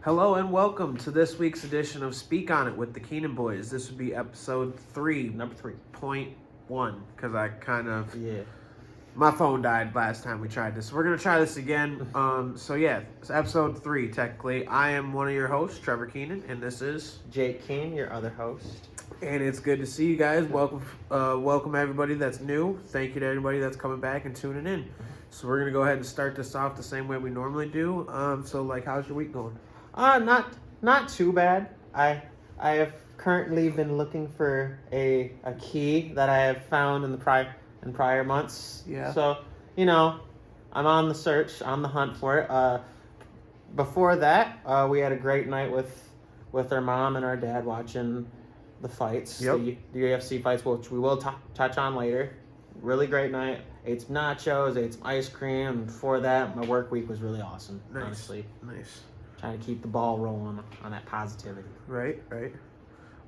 Hello and welcome to this week's edition of Speak On It with the Keenan Boys. This would be episode 3. Number 3. 0.1, because I kind of... Yeah. My phone died last time we tried this. We're going to try this again. It's episode 3, technically. I am one of your hosts, Trevor Keenan, and this is... Jake Keene, your other host. And it's good to see you guys. Welcome everybody that's new. Thank you to everybody that's coming back and tuning in. So we're going to go ahead and start this off the same way we normally do. How's your week going? Not too bad. I have currently been looking for a key that I have found in prior months. Yeah. So, I'm on the search, on the hunt for it. Before that, we had a great night with our mom and our dad watching the fights, yep. the UFC fights, which we will touch on later. Really great night. Ate some nachos, ate some ice cream. And before that, my work week was really awesome, honestly. Nice. Trying to keep the ball rolling on that positivity. Right.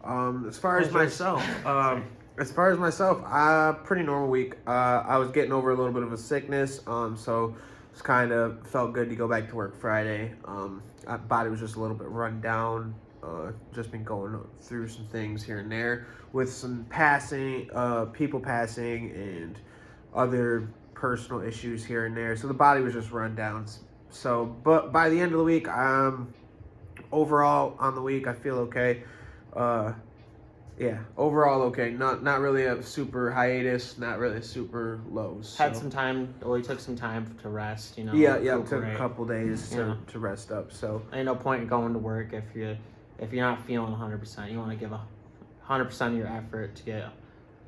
As far as myself, pretty normal week. I was getting over a little bit of a sickness, so it's kind of felt good to go back to work Friday. My body was just a little bit run down. Just been going through some things here and there with some people passing, and other personal issues here and there. So the body was just run down. So, but by the end of the week, overall on the week, I feel okay. Overall okay. Not really a super hiatus, not really super lows. So. Had some time, or took some time to rest, Took a couple days to rest up. So ain't no point in going to work if you're not feeling 100%. You want to give 100% of your effort to get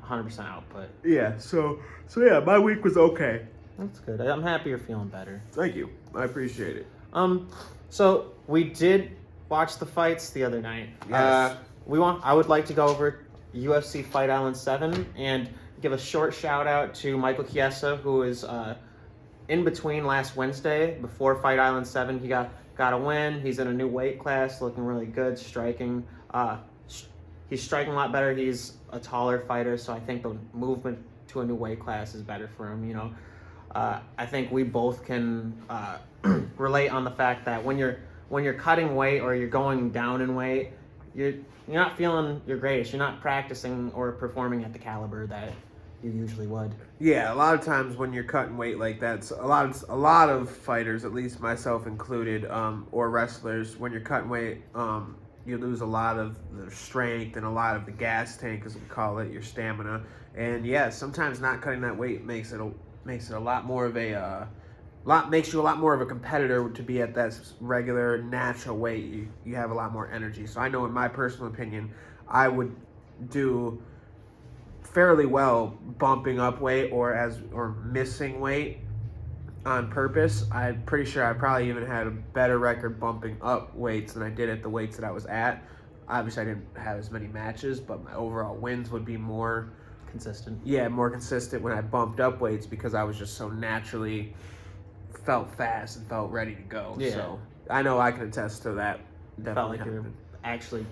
100% output. Yeah. So my week was okay. That's good. I'm happy you're feeling better. Thank you. I appreciate it. So we did watch the fights the other night. Yes. I would like to go over UFC Fight Island 7 and give a short shout out to Michael Chiesa, who is in between last Wednesday before Fight Island 7. He got a win. He's in a new weight class, looking really good, striking. He's striking a lot better. He's a taller fighter, so I think the movement to a new weight class is better for him. I think we both can relate on the fact that when you're cutting weight or you're going down in weight, you're not feeling your greatest. You're not practicing or performing at the caliber that you usually would. Yeah, a lot of times when you're cutting weight like that, a lot of fighters, at least myself included, or wrestlers, when you're cutting weight, you lose a lot of the strength and a lot of the gas tank, as we call it, your stamina. And yeah, sometimes not cutting that weight makes you a lot more of a competitor to be at that regular natural weight. You have a lot more energy. So I know, in my personal opinion, I would do fairly well bumping up weight or missing weight on purpose. I'm pretty sure I probably even had a better record bumping up weights than I did at the weights that I was at. Obviously, I didn't have as many matches, but my overall wins would be more consistent. Yeah, more consistent when I bumped up weights, because I was just so naturally felt fast and felt ready to go. Yeah. So I know I can attest to that. Definitely felt like you're actually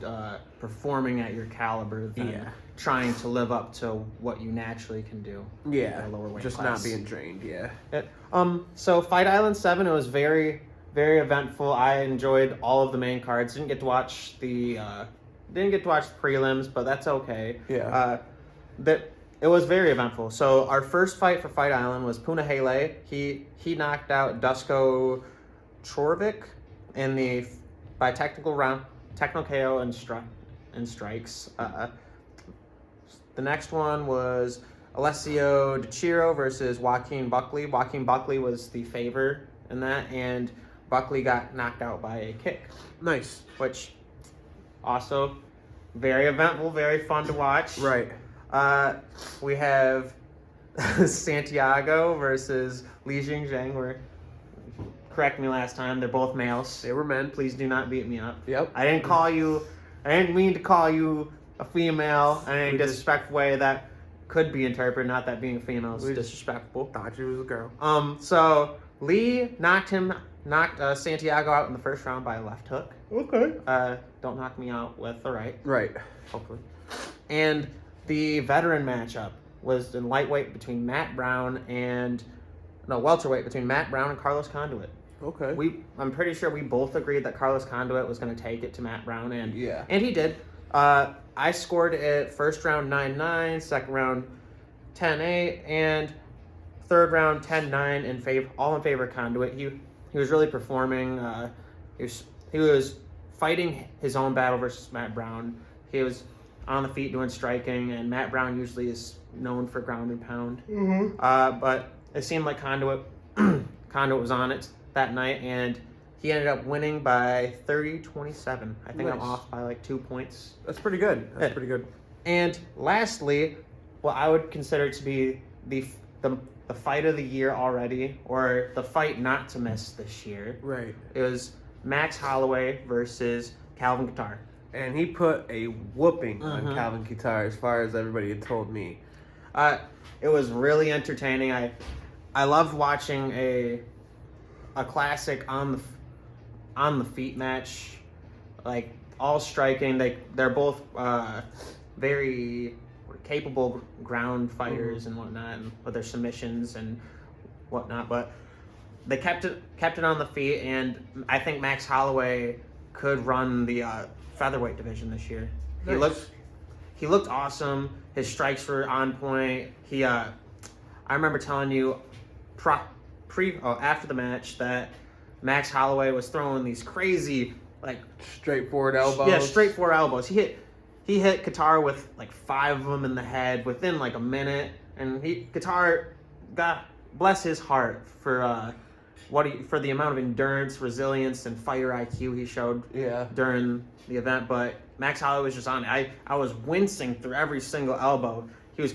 performing at your caliber than trying to live up to what you naturally can do. Yeah, at a lower weight just class. Not being drained. Yeah. So Fight Island 7, it was very, very eventful. I enjoyed all of the main cards. Didn't get to watch the prelims, but that's okay. Yeah. It was very eventful. So our first fight for Fight Island was Punahele. He knocked out Dusko Chorvik by technical KO and strikes. The next one was Alessio De Chiro versus Joaquin Buckley. Joaquin Buckley was the favor in that, and Buckley got knocked out by a kick. Nice. Which also very eventful, very fun to watch. Right. We have Santiago versus Li Jingliang. Correct me last time, they're both males. They were men. Please do not beat me up. Yep. I didn't mean to call you a female in a disrespectful way that could be interpreted, not that being a female is disrespectful. Thought she was a girl. So Lee knocked Santiago out in the first round by a left hook. Okay. Don't knock me out with the right. Right. Hopefully. And the veteran matchup was in lightweight between welterweight between Matt Brown and Carlos Conduit. Okay. I'm pretty sure we both agreed that Carlos Conduit was going to take it to Matt Brown, and he did. I scored it first round 9-9, second round 10-8, and third round 10-9 in favor, all in favor of Conduit. He was really performing. He was fighting his own battle versus Matt Brown. He was on the feet doing striking, and Matt Brown usually is known for ground and pound. But it seemed like Conduit was on it that night, and he ended up winning by 30-27. I think I'm off by like 2 points. That's pretty good. That's pretty good. And lastly, what I would consider to be the fight of the year already, or the fight not to miss this year. Right. It was Max Holloway versus Calvin Kattar. And he put a whooping on Calvin Kattar, as far as everybody had told me. It was really entertaining. I loved watching a classic on the feet match, like all striking. They're both very capable ground fighters and whatnot, and with their submissions and whatnot. But they kept it on the feet, and I think Max Holloway could run the featherweight division this year. Nice. He looked awesome. His strikes were on point. I remember telling you after the match that Max Holloway was throwing these crazy, like, straightforward elbows. Yeah, straightforward elbows. He hit Kattar with like 5 of them in the head within like a minute, and Kattar, God bless his heart for for the amount of endurance, resilience, and fighter IQ he showed during the event. But Max Holloway was just on it. I was wincing through every single elbow. He was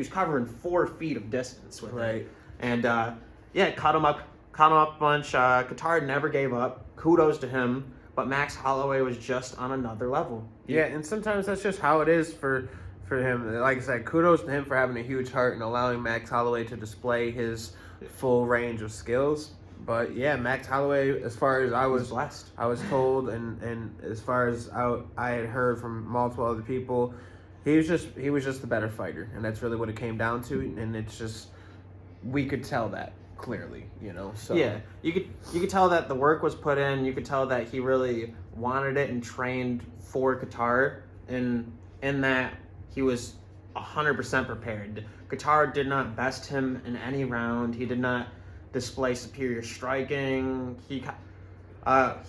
covering 4 feet of distance with it. And cut him up a bunch. Kattar never gave up. Kudos to him. But Max Holloway was just on another level. Yeah, and sometimes that's just how it is for him. Like I said, kudos to him for having a huge heart and allowing Max Holloway to display his full range of skills. But yeah, Max Holloway, as far as I was blessed, I was told, and as far as I had heard from multiple other people, he was just the better fighter, and that's really what it came down to. And it's just, we could tell that clearly, So yeah, you could tell that the work was put in. You could tell that he really wanted it and trained for Kattar, and in that he was 100% prepared. Kattar did not best him in any round. He did not display superior striking. He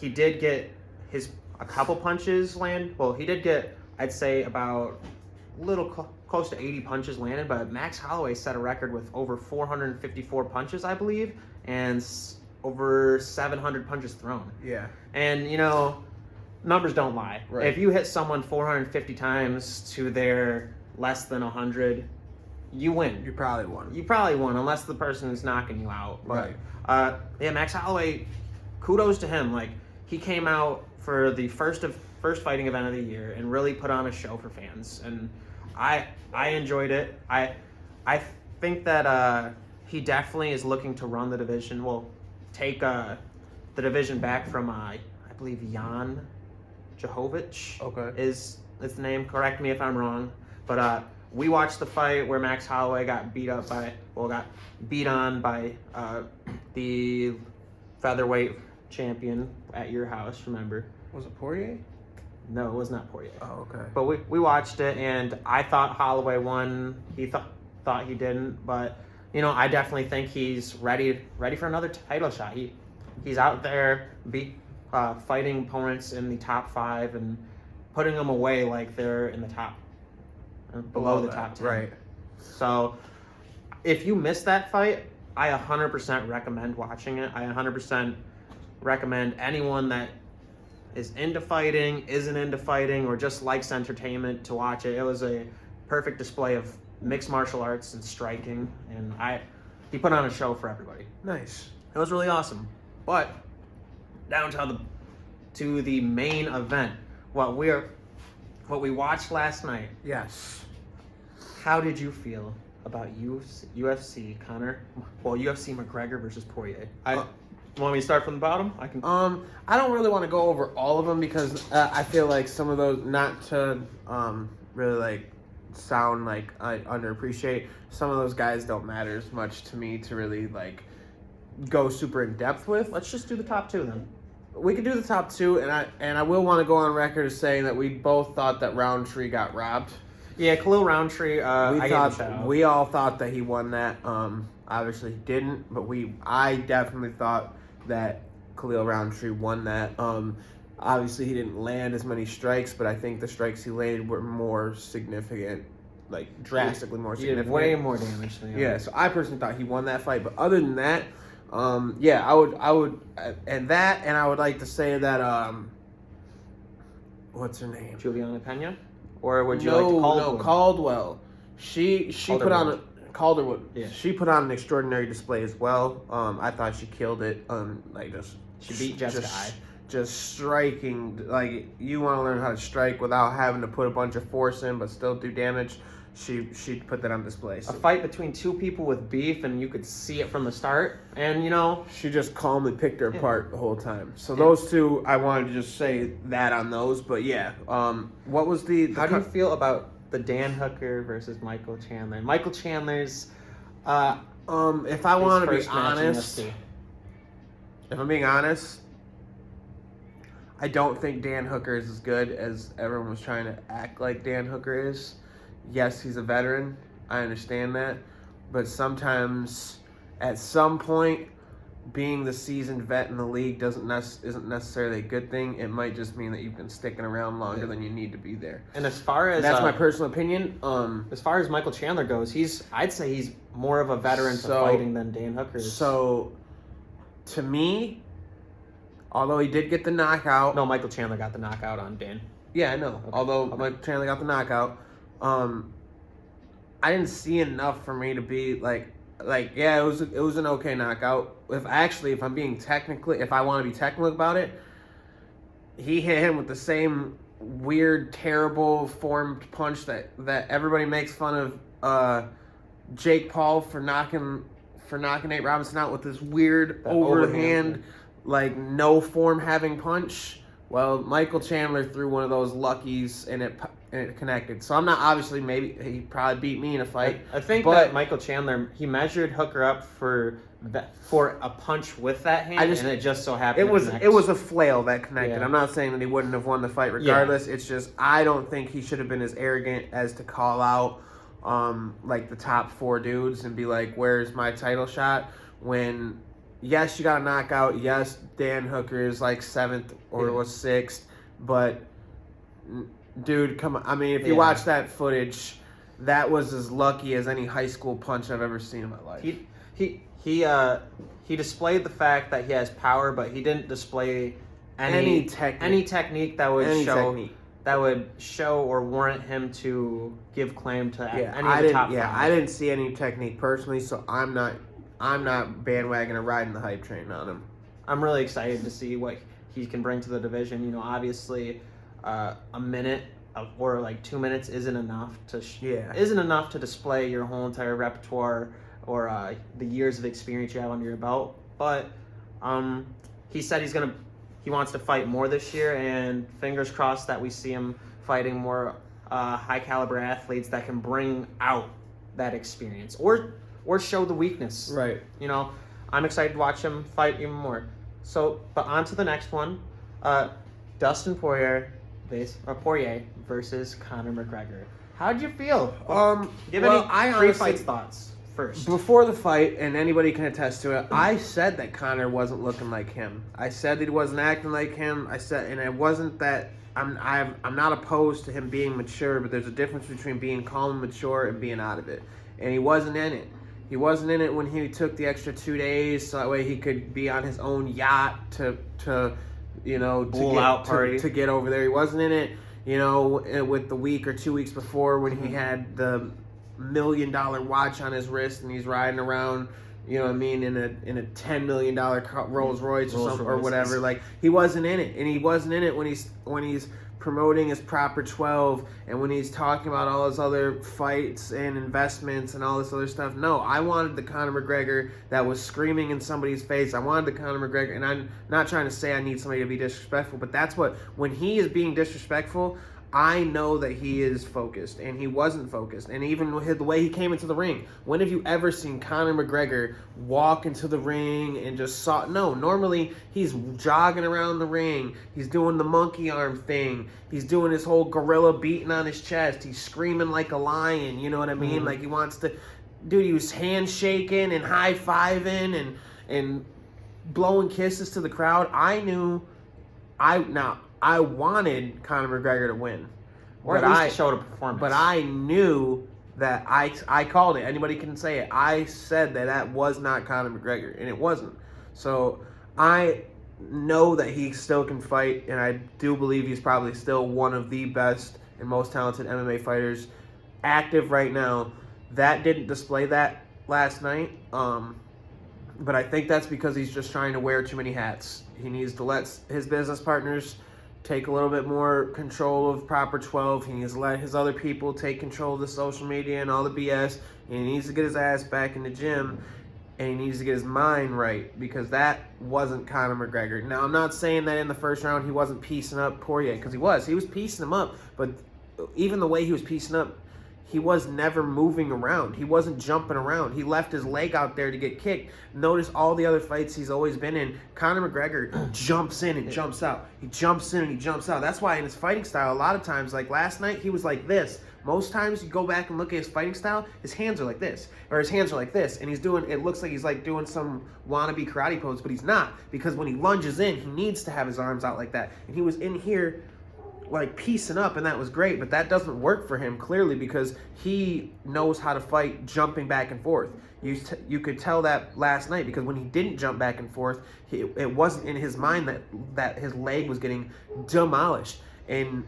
did get a couple punches land. Well, he did get, I'd say, about close to 80 punches landed, but Max Holloway set a record with over 454 punches, I believe, and over 700 punches thrown. Yeah. And, numbers don't lie. Right. If you hit someone 450 times to their less than 100, you win. You probably won. Unless the person is knocking you out. But, right. Max Holloway, kudos to him. Like, he came out for the first fighting event of the year and really put on a show for fans. And I enjoyed it. I think that he definitely is looking to run the division. Well, take the division back from I believe Jan Jahovic. Okay. Is the name? Correct me if I'm wrong. But we watched the fight where Max Holloway got beat on by the featherweight champion at your house. Remember? Was it Poirier? No, it was not Poirier. Oh, okay. But we watched it, and I thought Holloway won. He thought he didn't, but I definitely think he's ready for another title shot. He's out there fighting opponents in the top 5 and putting them away like they're in the top below the top 10. Right. So if you missed that fight, I 100% recommend watching it. I 100% recommend anyone that is into fighting, isn't into fighting, or just likes entertainment to watch it. It was a perfect display of mixed martial arts and striking, and he put on a show for everybody. Nice. It was really awesome. But down to the main event, what we watched last night. Yes. How did you feel about UFC, Connor? Well, UFC McGregor versus Poirier. Want me to start from the bottom? I can. I don't really want to go over all of them because I feel like some of those, not to really like sound like I underappreciate, some of those guys don't matter as much to me to really like go super in depth with. Let's just do the top 2 then. We could do the top 2, and I will want to go on record as saying that we both thought that Roundtree got robbed. Yeah, Khalil Roundtree. We all thought that he won that. Obviously he didn't, but I definitely thought that Khalil Roundtree won that. Obviously he didn't land as many strikes, but I think the strikes he landed were more significant, like drastically more significant. He did way more damage than Yeah, so I personally thought he won that fight, but other than that, I would, and I would like to say that, what's her name? Juliana Pena, or would you like to Caldwell? No, Caldwell. She put on Calderwood. Yeah. She put on an extraordinary display as well. I thought she killed it. She beat Jessica Eye. Just striking, like you want to learn how to strike without having to put a bunch of force in, but still do damage. She put that on display. So. A fight between 2 people with beef, and you could see it from the start. And she just calmly picked her apart the whole time. So those 2, I wanted to just say that on those. But yeah, what was the how do you feel about the Dan Hooker versus Michael Chandler? Michael Chandler's. If I want to be honest, if I'm being honest, I don't think Dan Hooker is as good as everyone was trying to act like Dan Hooker is. Yes, he's a veteran. I understand that. But sometimes, at some point, being the seasoned vet in the league isn't necessarily a good thing. It might just mean that you've been sticking around longer than you need to be there. And as far as that's my personal opinion. As far as Michael Chandler goes, I'd say he's more of a veteran to fighting than Dan Hooker is. So, to me, although he did get the knockout. No, Michael Chandler got the knockout on Dan. Yeah, I know. Okay. Although Michael Chandler got the knockout, I didn't see enough for me to be like yeah, it was an okay knockout. If I want to be technical about it, he hit him with the same weird, terrible formed punch that everybody makes fun of Jake Paul for knocking Nate Robinson out with this weird overhand like no form having punch. Well, Michael Chandler threw one of those luckies and it connected. So I'm not maybe he probably beat me in a fight. I think that Michael Chandler, he measured Hooker up for a punch with that hand, and it just so happened it was a flail that connected. Yeah. I'm not saying that he wouldn't have won the fight regardless. Yeah. It's just I don't think he should have been as arrogant as to call out like the top 4 dudes and be like, "Where's my title shot?" When yes, you got a knockout. Yes, Dan Hooker is like 7th or was 6th, but dude, come on. I mean, if you watch that footage, that was as lucky as any high school punch I've ever seen in my life. He displayed the fact that he has power, but he didn't display any technique that would show or warrant him to give claim to any of the top 5. Yeah, I didn't see any technique personally, so I'm not bandwagoning or riding the hype train on him. I'm really excited to see what he can bring to the division. Obviously, a minute or like 2 minutes isn't enough to display your whole entire repertoire or the years of experience you have under your belt. But he said he wants to fight more this year, and fingers crossed that we see him fighting more high caliber athletes that can bring out that experience or show the weakness. Right. I'm excited to watch him fight even more. So, but on to the next one. Dustin Poirier versus Conor McGregor. How'd you feel? Give any pre-fight thoughts first. Before the fight, and anybody can attest to it, I said that Conor wasn't looking like him. I said that he wasn't acting like him. And it wasn't that I'm not opposed to him being mature, but there's a difference between being calm and mature and being out of it. And he wasn't in it. He wasn't in it when he took the extra 2 days, so that way he could be on his own yacht to get over there. He wasn't in it, with the week or 2 weeks before when he had the $1 million watch on his wrist and he's riding around, in a $10 million Rolls Royce or whatever. Like, he wasn't in it, and he wasn't in it when he's promoting his proper 12 and when he's talking about all his other fights and investments and all this other stuff. No, I wanted the Conor McGregor that was screaming in somebody's face. I wanted the Conor McGregor, and I'm not trying to say I need somebody to be disrespectful, but that's when he is being disrespectful, I know that he is focused, and he wasn't focused. And even the way he came into the ring, when have you ever seen Conor McGregor walk into the ring and just No, normally he's jogging around the ring. He's doing the monkey arm thing. He's doing his whole gorilla beating on his chest. He's screaming like a lion. You know what I mean? Like he wants to. Dude, he was handshaking and high-fiving and blowing kisses to the crowd. I wanted Conor McGregor to win. Or at least to show a performance. But I knew that I called it. Anybody can say it. I said that was not Conor McGregor, and it wasn't. So I know that he still can fight, and I do believe he's probably still one of the best and most talented MMA fighters active right now. That didn't display that last night. But I think that's because he's just trying to wear too many hats. He needs to let his business partners take a little bit more control of Proper 12. He needs to let his other people take control of the social media and all the BS. And he needs to get his ass back in the gym. And he needs to get his mind right, because that wasn't Conor McGregor. Now, I'm not saying that in the first round he wasn't piecing up Poirier, because he was. He was piecing him up. But even the way he was piecing up, he was never moving around. He wasn't jumping around. He left his leg out there to get kicked. Notice all the other fights he's always been in, Conor McGregor jumps in and jumps out. He jumps in and he jumps out. That's why in his fighting style, a lot of times, like last night, he was like this. Most times you go back and look at his fighting style, his hands are like this, or his hands are like this, and it looks like he's like doing some wannabe karate pose, but he's not, because when he lunges in, he needs to have his arms out like that. And he was in here like piecing up, and that was great, but that doesn't work for him clearly, because he knows how to fight jumping back and forth. You could tell that last night, because when he didn't jump back and forth, it wasn't in his mind that his leg was getting demolished, and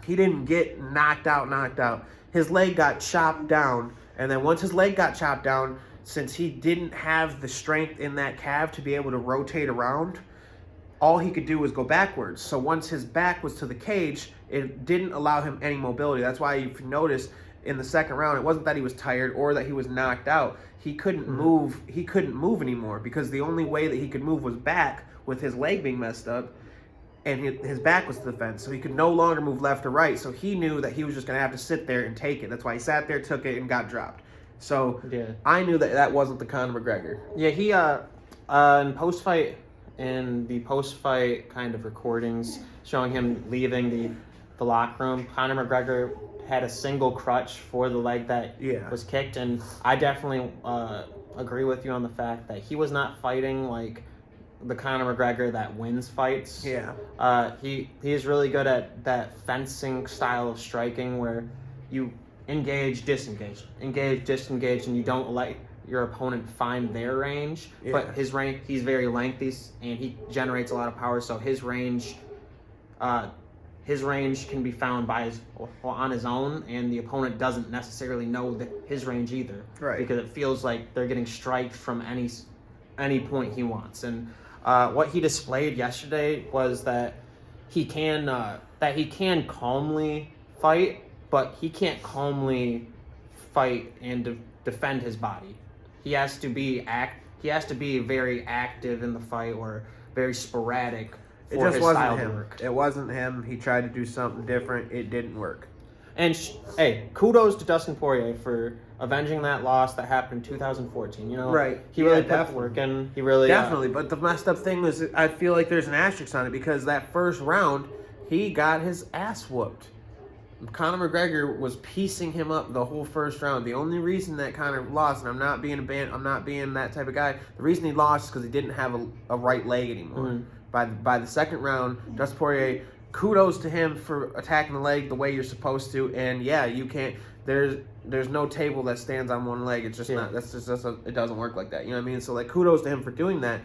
he didn't get knocked out. His leg got chopped down, and then once his leg got chopped down, since he didn't have the strength in that calf to be able to rotate around, all he could do was go backwards. So once his back was to the cage, it didn't allow him any mobility. That's why if you notice in the second round, it wasn't that he was tired or that he was knocked out. He couldn't move. He couldn't move anymore, because the only way that he could move was back, with his leg being messed up, and his back was to the fence. So he could no longer move left or right. So he knew that he was just going to have to sit there and take it. That's why he sat there, took it, and got dropped. So I knew that wasn't the Conor McGregor. Yeah, he in the post-fight kind of recordings showing him leaving the locker room, Conor McGregor had a single crutch for the leg that was kicked, and I definitely agree with you on the fact that he was not fighting like the Conor McGregor that wins fights. He is really good at that fencing style of striking where you engage, disengage, and you don't let your opponent find their range. But his range, he's very lengthy and he generates a lot of power, so his range can be found on his own, and the opponent doesn't necessarily know his range either, because it feels like they're getting striked from any point he wants. And what he displayed yesterday was that he can calmly fight, but he can't calmly fight and defend his body. He has to be very active in the fight, or very sporadic for his style to work. It wasn't him. He tried to do something different. It didn't work. And hey, kudos to Dustin Poirier for avenging that loss that happened in 2014. He really put the work in. He really definitely. But the messed up thing was, I feel like there's an asterisk on it, because that first round he got his ass whooped. Conor McGregor was piecing him up the whole first round. The only reason that Conor lost, and I'm not being that type of guy, the reason he lost is because he didn't have a right leg anymore. By the second round, Dustin Poirier, kudos to him for attacking the leg the way you're supposed to. And you can't. There's no table that stands on one leg. It's just not. That's just it doesn't work like that. You know what I mean? So like, kudos to him for doing that.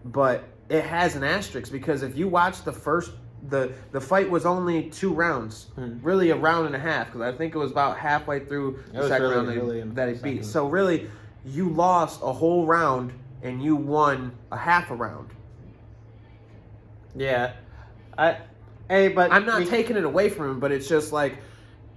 But it has an asterisk, because if you watch the first. The fight was only 2 rounds, really a round and a half, because I think it was about halfway through the second round that he beat. So really, you lost a whole round and you won a half a round. Yeah, but I'm not taking it away from him, but it's just like,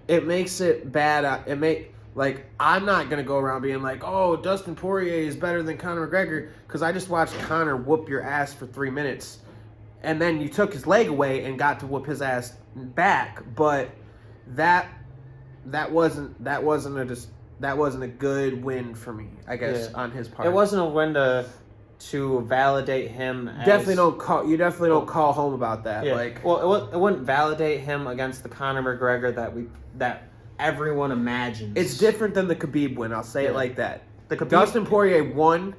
it makes it bad. I'm not gonna go around being like, oh, Dustin Poirier is better than Conor McGregor, because I just watched Conor whoop your ass for 3 minutes. and then you took his leg away and got to whoop his ass back. But that wasn't a good win for me, I guess, on his part. It wasn't a win to validate him. Definitely don't call home about that. Yeah. Like, well, it wouldn't validate him against the Conor McGregor that everyone imagines. it's different than the Khabib win. I'll say it like that. The Khabib, Dustin Poirier won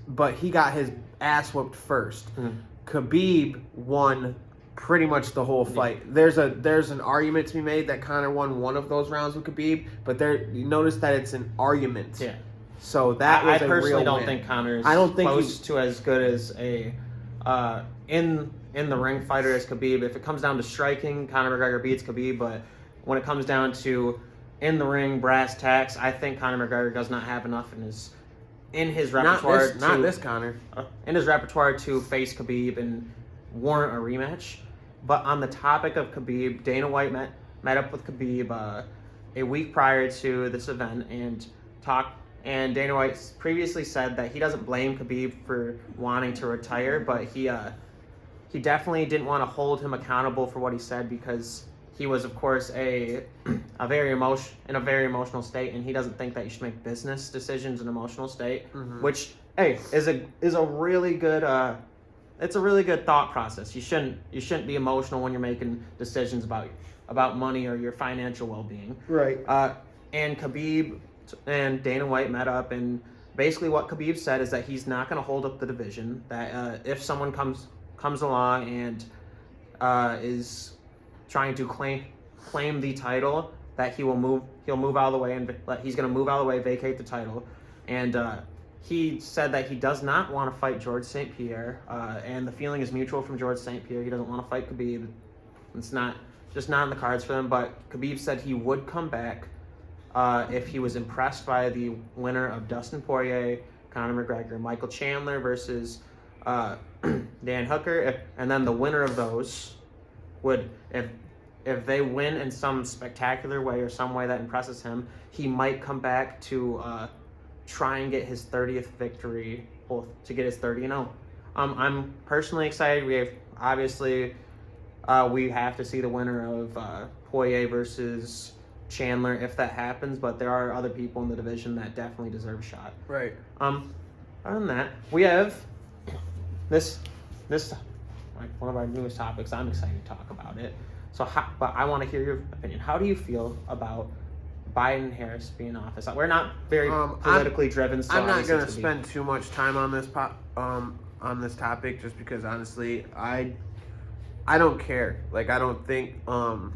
but he got his ass whooped first. Mhm. Khabib won pretty much the whole fight. There's an argument to be made that Conor won one of those rounds with Khabib, but you notice that it's an argument. Yeah. So that was I a personally real don't win. think Conor's I don't think close to as good as a in the ring fighter as Khabib. If it comes down to striking, Conor McGregor beats Khabib, but when it comes down to in the ring brass tacks, I think Conor McGregor does not have enough in his repertoire not this Conor. In his repertoire to face Khabib and warrant a rematch. But on the topic of Khabib, Dana White met up with Khabib a week prior to this event and Dana White previously said that he doesn't blame Khabib for wanting to retire, but he definitely didn't want to hold him accountable for what he said because he was, of course, in a very emotional state, and he doesn't think that you should make business decisions in an emotional state, which is a really good it's a really good thought process. You shouldn't be emotional when you're making decisions about money or your financial well-being. Right. And Khabib and Dana White met up, and basically what Khabib said is that he's not going to hold up the division. That if someone comes along and is trying to claim the title, that he'll move out of the way and he's going to move out of the way, vacate the title, and he said that he does not want to fight George St. Pierre, and the feeling is mutual from George St. Pierre. He doesn't want to fight Khabib. It's not in the cards for them. But Khabib said he would come back if he was impressed by the winner of Dustin Poirier, Conor McGregor, Michael Chandler versus Dan Hooker, and then the winner of those would, if they win in some spectacular way or some way that impresses him, he might come back to try and get his 30th victory, to get his 30-0. I'm personally excited. We have to see the winner of Poirier versus Chandler if that happens, but there are other people in the division that definitely deserve a shot. Right. Other than that, we have this like one of our newest topics. I'm excited to talk about it. But I want to hear your opinion. How do you feel about Biden and Harris being in office? We're not very politically driven. So I'm not going to spend too much time on this topic, just because honestly, I don't care. Like, I don't think. I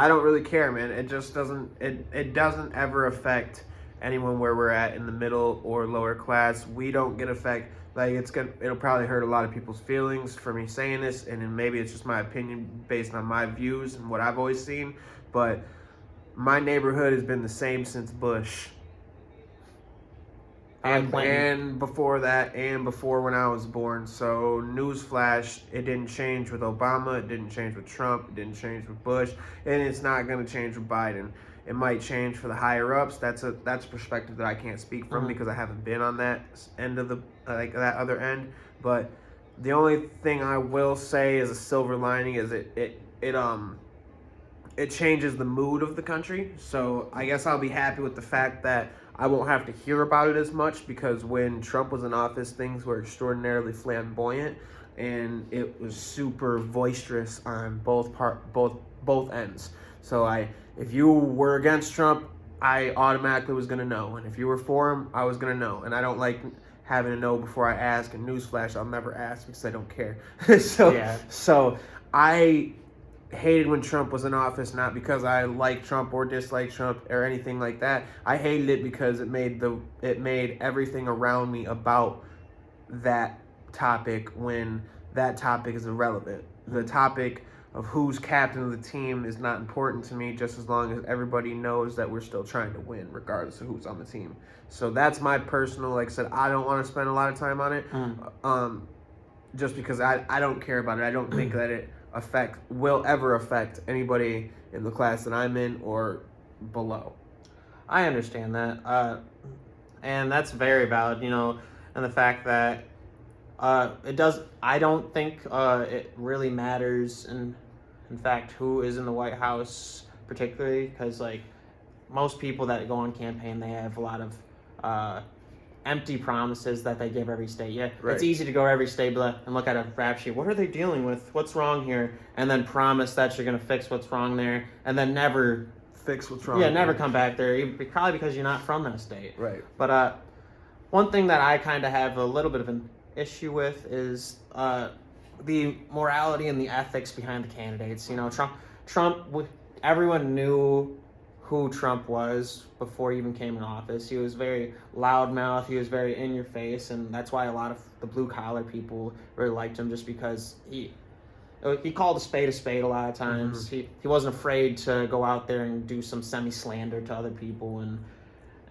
don't really care, man. It just doesn't. It doesn't ever affect anyone where we're at in the middle or lower class. We don't get affected. Like, it'll probably hurt a lot of people's feelings for me saying this, and then maybe it's just my opinion based on my views and what I've always seen. But my neighborhood has been the same since Bush. And before that, and before when I was born. So, newsflash, it didn't change with Obama, it didn't change with Trump, it didn't change with Bush, and it's not going to change with Biden. It might change for the higher ups. That's a perspective that I can't speak from because I haven't been on that end of that other end. But the only thing I will say as a silver lining is it changes the mood of the country. So I guess I'll be happy with the fact that I won't have to hear about it as much, because when Trump was in office, things were extraordinarily flamboyant and it was super boisterous on both ends. So if you were against Trump, I automatically was going to know. And if you were for him, I was going to know. And I don't like having to know before I ask. And newsflash, I'll never ask because I don't care. So I hated when Trump was in office, not because I like Trump or dislike Trump or anything like that. I hated it because it made everything around me about that topic when that topic is irrelevant. The topic of who's captain of the team is not important to me, just as long as everybody knows that we're still trying to win, regardless of who's on the team. So that's my personal, like I said, I don't want to spend a lot of time on it, just because I don't care about it. I don't think that it will ever affect anybody in the class that I'm in or below. I understand that, and that's very valid, and the fact that It does. I don't think it really matters. In fact, who is in the White House particularly, because like most people that go on campaign, they have a lot of empty promises that they give every state. Yeah, Right. It's easy to go to every state and look at a rap sheet. What are they dealing with? What's wrong here? And then promise that you're going to fix what's wrong there, and then never fix what's wrong. Yeah, never come back there. Probably because you're not from that state. Right. But one thing that I kind of have a little bit of an issue with is the morality and the ethics behind the candidates. You know, Trump. Everyone knew who Trump was before he even came in office. He was very loudmouth. He was very in your face, and that's why a lot of the blue collar people really liked him, just because he called a spade a lot of times. Mm-hmm. He wasn't afraid to go out there and do some semi slander to other people,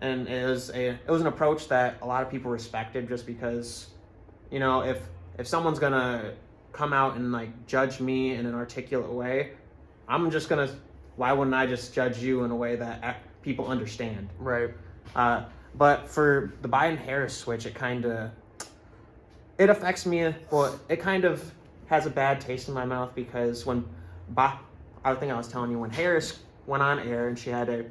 and it was an approach that a lot of people respected, just because, you know, if someone's gonna come out and like judge me in an articulate way, I'm just gonna. Why wouldn't I just judge you in a way that people understand? Right. But for the Biden-Harris switch, it affects me. Well, it kind of has a bad taste in my mouth, because I think I was telling you, when Harris went on air and she had a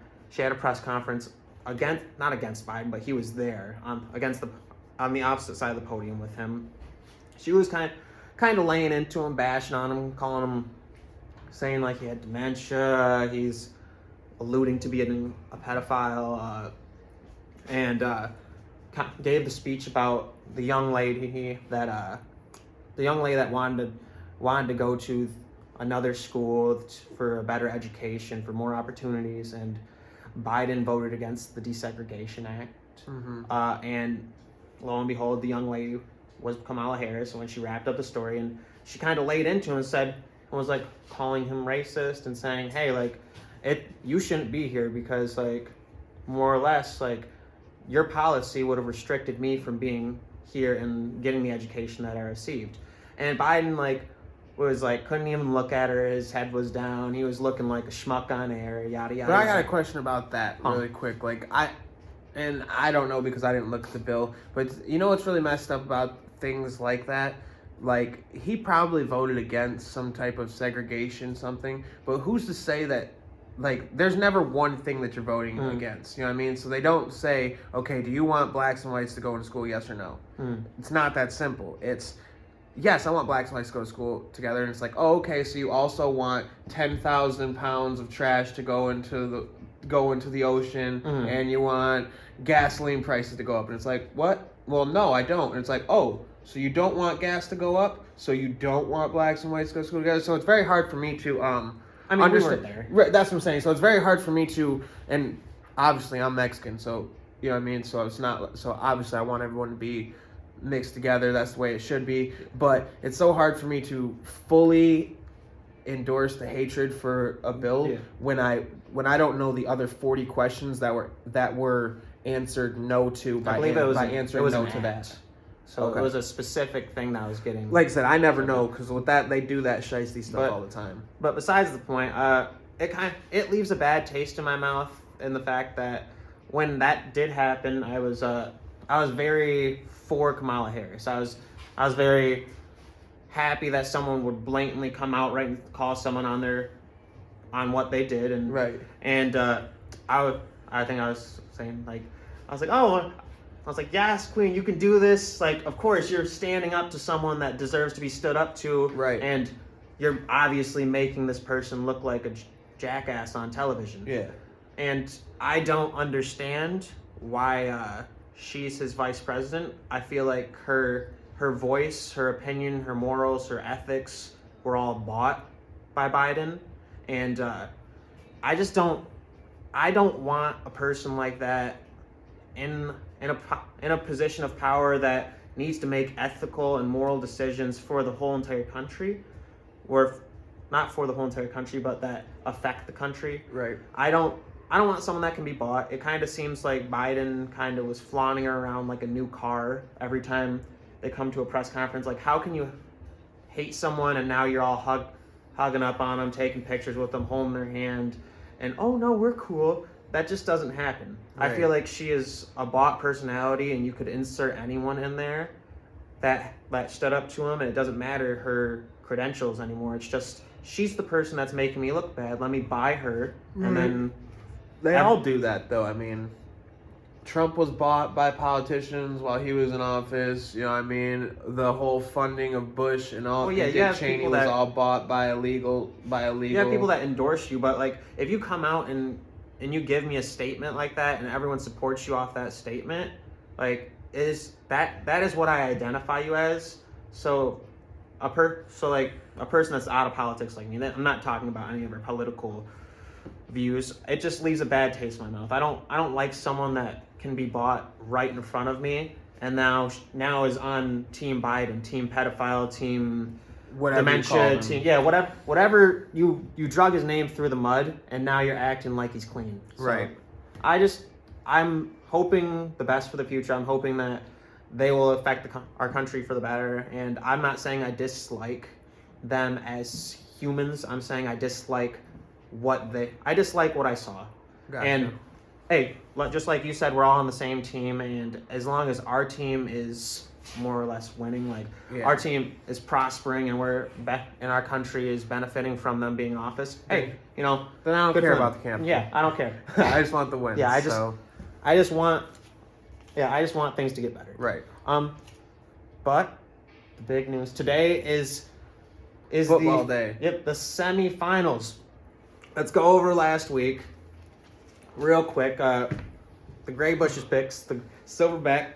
press conference not against Biden, but he was there on the opposite side of the podium with him. She was kind of laying into him, bashing on him, calling him, saying like he had dementia, he's alluding to being a pedophile, and gave the speech about the young lady that wanted to go to another school for a better education, for more opportunities, and Biden voted against the Desegregation Act. Mm-hmm. And lo and behold, the young lady was Kamala Harris. When she wrapped up the story, and she kind of laid into him and was like calling him racist and saying, hey, like, you shouldn't be here, because like, more or less, like, your policy would have restricted me from being here and getting the education that I received. And Biden couldn't even look at her. His head was down. He was looking like a schmuck on air, yada yada. But I got a question about that really quick. Like, I don't know, because I didn't look at the bill, but you know what's really messed up about things like that? Like, he probably voted against some type of segregation, something, but who's to say that, like, there's never one thing that you're voting against, you know what I mean? So they don't say, okay, do you want blacks and whites to go to school, yes or no? It's not that simple. It's, yes, I want blacks and whites to go to school together, and it's like, oh, okay, so you also want 10,000 pounds of trash to go into the ocean, and you want gasoline prices to go up, and it's like, what? Well, no, I don't. And it's like, oh, so you don't want gas to go up, so you don't want blacks and whites to go to school together. So it's very hard for me to understand. We weren't there. Right, that's what I'm saying. So it's very hard for me to, and obviously I'm Mexican, so you know what I mean. So it's not. So obviously I want everyone to be mixed together. That's the way it should be. But it's so hard for me to fully endorse the hatred for a bill when I don't know the other 40 questions that were answered no to by answering no to that. So It was a specific thing that I was getting. Like I said, I never know, because with that, they do that shiesty stuff all the time. But besides the point, it leaves a bad taste in my mouth, in the fact that when that did happen, I was very for Kamala Harris. I was very happy that someone would blatantly come out right and call someone on what they did, and right. And I think I was saying, like, I was like, yes, Queen, you can do this. Like, of course, you're standing up to someone that deserves to be stood up to. Right. And you're obviously making this person look like a jackass on television. Yeah. And I don't understand why she's his vice president. I feel like her voice, her opinion, her morals, her ethics were all bought by Biden. And I don't want a person like that in a position of power that needs to make ethical and moral decisions for the whole entire country, or not for the whole entire country, but that affect the country. Right. I don't want someone that can be bought. It kind of seems like Biden kind of was flaunting around like a new car every time they come to a press conference. Like, how can you hate someone and now you're all hugging up on them, taking pictures with them, holding their hand, and oh no, we're cool. That just doesn't happen. Right. I feel like she is a bought personality, and you could insert anyone in there that stood up to him, and it doesn't matter her credentials anymore. It's just she's the person that's making me look bad. Let me buy her, and then They all do that, though. I mean, Trump was bought by politicians while he was in office. You know what I mean? The whole funding of Bush and all. Well, yeah, and you Dick have Cheney people was that- all bought by illegal. You have people that endorse you, but like if you come out and you give me a statement like that, and everyone supports you off that statement, like that is what I identify you as. So a person that's out of politics like me. I'm not talking about any of our political views. It just leaves a bad taste in my mouth. I don't like someone that can be bought right in front of me, and now is on Team Biden, Team Pedophile, Team whatever Dementia, Team whatever you drug his name through the mud, and now you're acting like he's clean. So Right. I'm hoping the best for the future. I'm hoping that they will affect our country for the better, and I'm not saying I dislike them as humans. I'm saying I dislike what I saw. Gotcha. And hey, just like you said, we're all on the same team, and as long as our team is more or less winning, like our team is prospering and and our country is benefiting from them being in office. Hey, then I don't care about the campaign. Yeah, I don't care. I just want the win. Yeah, I just want things to get better. Right. But the big news today is Football day. Yep, the semifinals. Let's go over last week real quick. The Gray Bushes picks, the Silverback.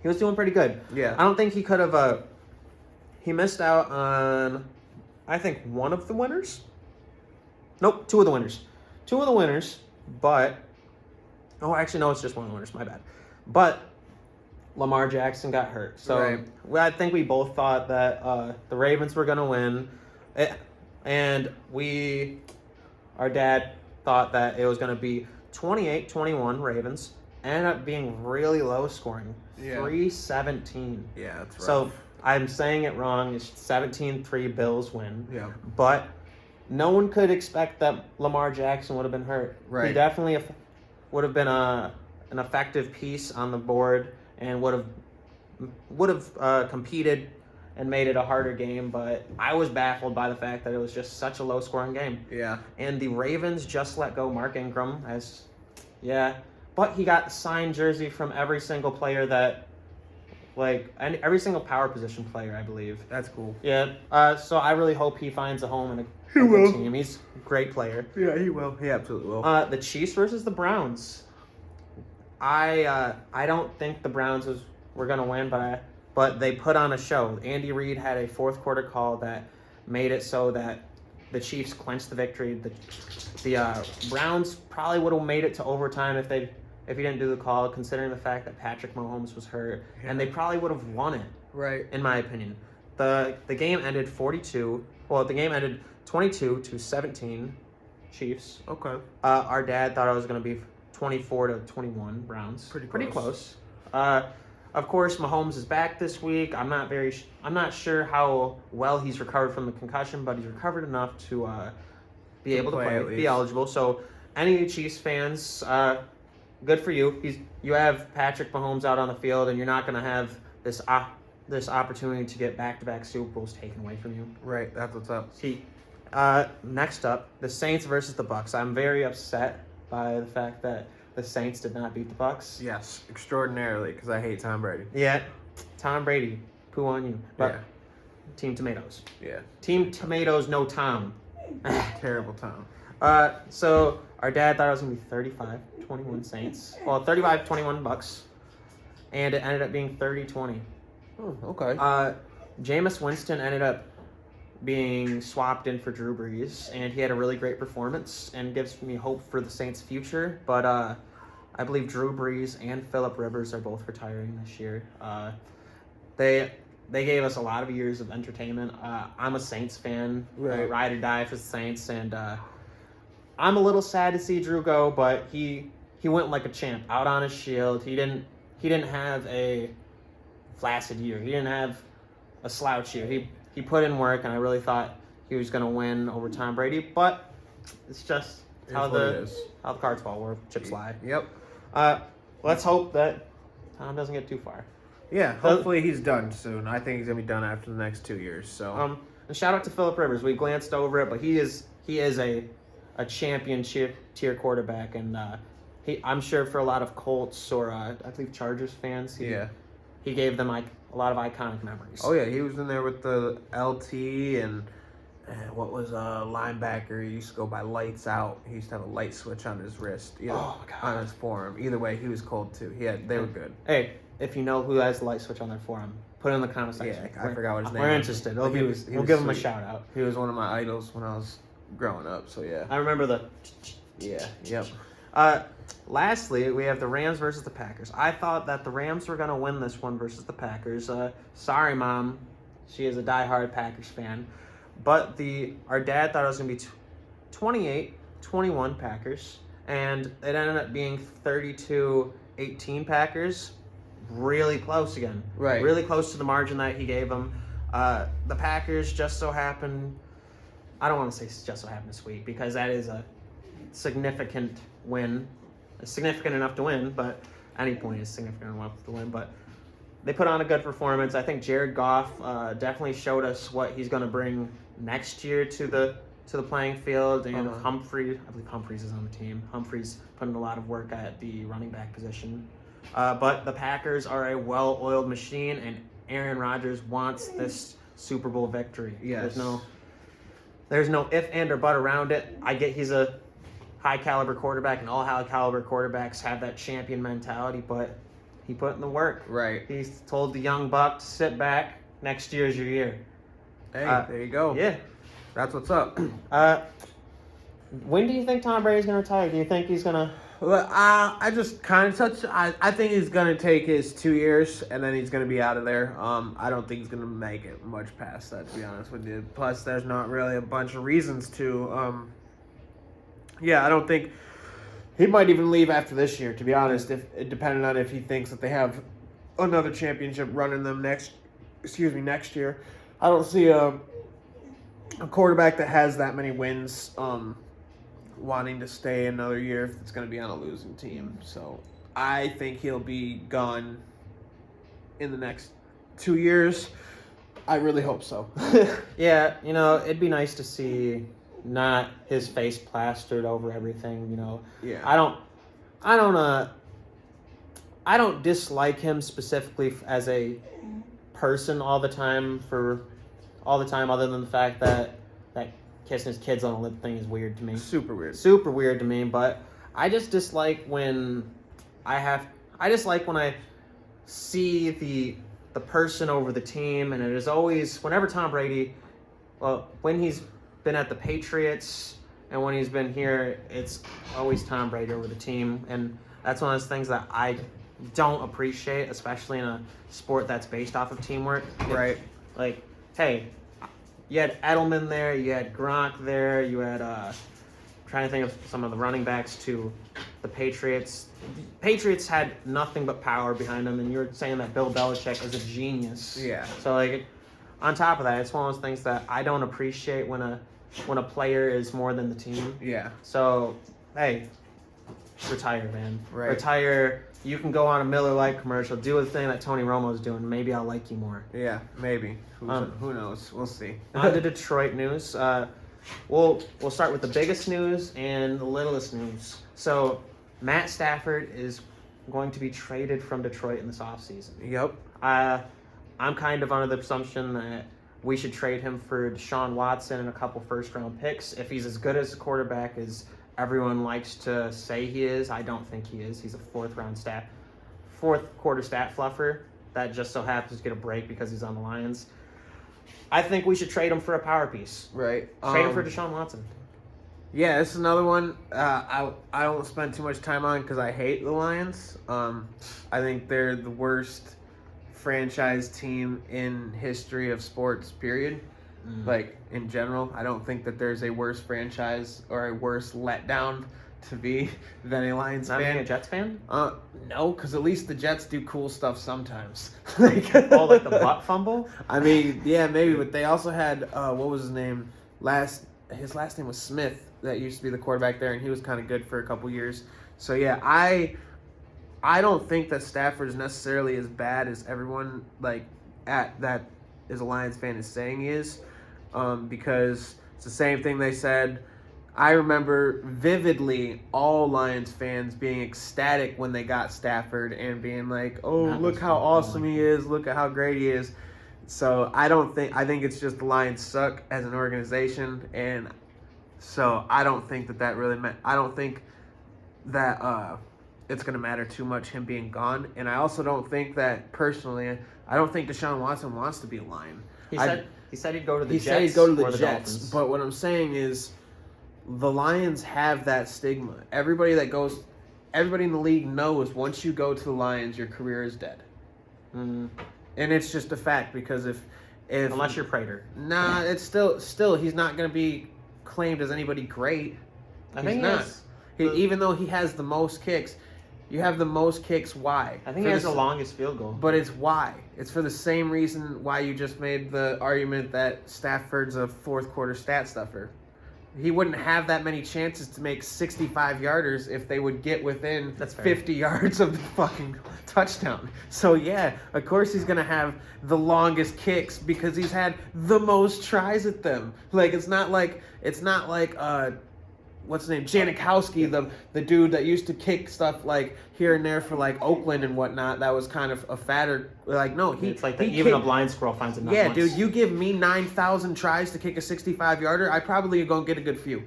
He was doing pretty good. Yeah. I don't think he could have. He missed out on, I think, one of the winners. Nope, two of the winners. But actually, no, it's just one of the winners. My bad. But Lamar Jackson got hurt, so I think we both thought that the Ravens were going to win, and our dad thought that it was going to be 28-21 Ravens. Ended up being really low scoring, 3-17. Yeah, that's right. So I'm saying it wrong. It's 17-3 Bills win. Yeah. But no one could expect that Lamar Jackson would have been hurt. Right. He definitely would have been an effective piece on the board and would have competed and made it a harder game. But I was baffled by the fact that it was just such a low scoring game. Yeah. And the Ravens just let go Mark Ingram but he got signed jersey from every single player and every single power position player, I believe. That's cool. Yeah. So I really hope he finds a home in a will. good team. He's a great player. Yeah, he will. He absolutely will. The Chiefs versus the Browns. I don't think the Browns were gonna win, but they put on a show. Andy Reid had a fourth quarter call that made it so that the Chiefs clinched the victory. The Browns probably would have made it to overtime if he didn't do the call, considering the fact that Patrick Mahomes was hurt, and they probably would have won it. Right. In my opinion, the game ended 42. Well, the game ended 22-17, Chiefs. Okay. Our dad thought it was going to be 24-21 Browns. Pretty close. Of course, Mahomes is back this week. I'm not sure how well he's recovered from the concussion, but he's recovered enough to be able to play, be eligible. So, any Chiefs fans, good for you. You have Patrick Mahomes out on the field, and you're not going to have this opportunity to get back-to-back Super Bowls taken away from you. Right. That's what's up. Next up, the Saints versus the Bucks. I'm very upset by the fact that the Saints did not beat the Bucks. Yes, extraordinarily, because I hate Tom Brady. Yeah, Tom Brady, poo on you. But Yeah. Team Tomatoes. Yeah. Team Tomatoes, no Tom. Terrible Tom. So our dad thought it was going to be 35-21 Saints. Well, 35-21 Bucks. And it ended up being 30-20. Oh, okay. Jameis Winston ended up being swapped in for Drew Brees, and he had a really great performance and gives me hope for the Saints' future. But I believe Drew Brees and Phillip Rivers are both retiring this year. They gave us a lot of years of entertainment. I'm a Saints fan, ride or die for the Saints, and I'm a little sad to see Drew go, but he went like a champ, out on his shield. He didn't have a flaccid year. He didn't have a slouch year. He put in work, and I really thought he was going to win over Tom Brady, but it's just how the cards fall, where chips lie. Yep. Let's hope that Tom doesn't get too far. Yeah, hopefully he's done soon. I think he's gonna be done after the next 2 years. So And shout out to Phillip Rivers. We glanced over it, but he is a championship tier quarterback, and I'm sure for a lot of Colts or I believe Chargers fans, he gave them like a lot of iconic memories. Oh yeah, he was in there with the LT and what was a linebacker? He used to go by Lights Out. He used to have a light switch on his wrist, Oh my God. on his forearm. Either way, he was cold too. They were good. Hey, if you know who has the light switch on their forearm, put it in the comment section. Yeah, I forgot what his name We're was. interested. But We'll give him a shout out. He was one of my idols when I was growing up. So yeah. I remember the. Yeah. Yep. Lastly, we have the Rams versus the Packers. I thought that the Rams were going to win this one versus the Packers. Sorry, Mom. She is a diehard Packers fan. But our dad thought it was going to be 28-21 Packers. And it ended up being 32-18 Packers. Really close again. Right. Really close to the margin that he gave them. The Packers just so happened... I don't want to say just so happened this week because that is a significant win. Significant enough to win, but any point is significant enough to win. But they put on a good performance. I think Jared Goff definitely showed us what he's going to bring next year to the playing field. And Humphreys, I believe Humphreys is on the team. Humphreys put in a lot of work at the running back position. But the Packers are a well-oiled machine, and Aaron Rodgers wants this Super Bowl victory. Yes. There's no if, and, or but around it. I get he's a high-caliber quarterback, and all high-caliber quarterbacks have that champion mentality, but he put in the work. Right. He's told the young buck to sit back. Next year is your year. Hey, there you go. Yeah. That's what's up. When do you think Tom Brady's going to retire? Do you think he's going to... Well, I just kind of touched. I think he's gonna take his 2 years and then he's gonna be out of there. I don't think he's gonna make it much past that, to be honest with you. Plus, there's not really a bunch of reasons to. Yeah, I don't think he might even leave after this year. To be honest, if depending on if he thinks that they have another championship running them next year. I don't see a quarterback that has that many wins. Wanting to stay another year if it's going to be on a losing team. So I think he'll be gone in the next 2 years. I really hope so. Yeah, it'd be nice to see not his face plastered over everything, Yeah. I don't dislike him specifically as a person all the time other than the fact that kissing his kids on the lip thing is weird to me. Super weird. Super weird to me, but I just dislike when I see the person over the team, and it is always whenever Tom Brady, when he's been at the Patriots and when he's been here, it's always Tom Brady over the team, and that's one of those things that I don't appreciate, especially in a sport that's based off of teamwork. Right. Like, hey, you had Edelman there, you had Gronk there, you had trying to think of some of the running backs to the Patriots. Patriots had nothing but power behind them, and you were saying that Bill Belichick is a genius. Yeah. So on top of that, it's one of those things that I don't appreciate when a player is more than the team. Yeah. So hey, retire, man. Right. Retire. You can go on a Miller Lite commercial, do the thing that Tony Romo's doing. Maybe I'll like you more. Yeah, maybe. Who knows? We'll see. On to Detroit news. We'll start with the biggest news and the littlest news. So Matt Stafford is going to be traded from Detroit in this offseason. Yep. I'm kind of under the assumption that we should trade him for Deshaun Watson and a couple first-round picks. If he's as good as a quarterback as everyone likes to say he is, I don't think he is. He's a fourth quarter stat fluffer that just so happens to get a break because he's on the Lions. I think we should trade him for a power piece. Right. Trade him for Deshaun Watson. Yeah, it's another one I don't spend too much time on because I hate the Lions. I think they're the worst franchise team in history of sports, period. Like, in general, I don't think that there's a worse franchise or a worse letdown to be than a Lions Not fan. being a Jets fan? No, because at least the Jets do cool stuff sometimes. Like the butt fumble? I mean, yeah, maybe, but they also had, what was his name? His last name was Smith, that used to be the quarterback there, and he was kind of good for a couple years. So, yeah, I I don't think that Stafford is necessarily as bad as everyone that is a Lions fan is saying he is, because it's the same thing they said. I remember vividly all Lions fans being ecstatic when they got Stafford and being like, "Oh, look how awesome he is! Look at how great he is!" So I think it's just the Lions suck as an organization, and so I don't think that really meant. I don't think that it's going to matter too much him being gone, and I also don't think that personally. I don't think Deshaun Watson wants to be a Lion. He said he'd go to the Jets. He said he'd go to the or Jets. Dolphins. But what I'm saying is, the Lions have that stigma. Everybody in the league knows once you go to the Lions, your career is dead. Mm-hmm. And it's just a fact because if unless you're Prater. Nah, it's still he's not going to be claimed as anybody great. I think he's not. Even though he has the most kicks, you have the most kicks. Why? I think he has the longest field goal. But it's why. It's for the same reason why you just made the argument that Stafford's a fourth quarter stat stuffer. He wouldn't have that many chances to make 65-yarders if they would get within 50 yards of the fucking touchdown. So yeah, of course he's gonna have the longest kicks because he's had the most tries at them. Like it's not like what's his name, Janikowski, the dude that used to kick stuff like here and there for like Oakland and whatnot. That was kind of a fatter. Like no, it's like even a blind squirrel finds it. Yeah, dude, you give me 9,000 tries to kick a 65-yarder, I probably gonna get a good few.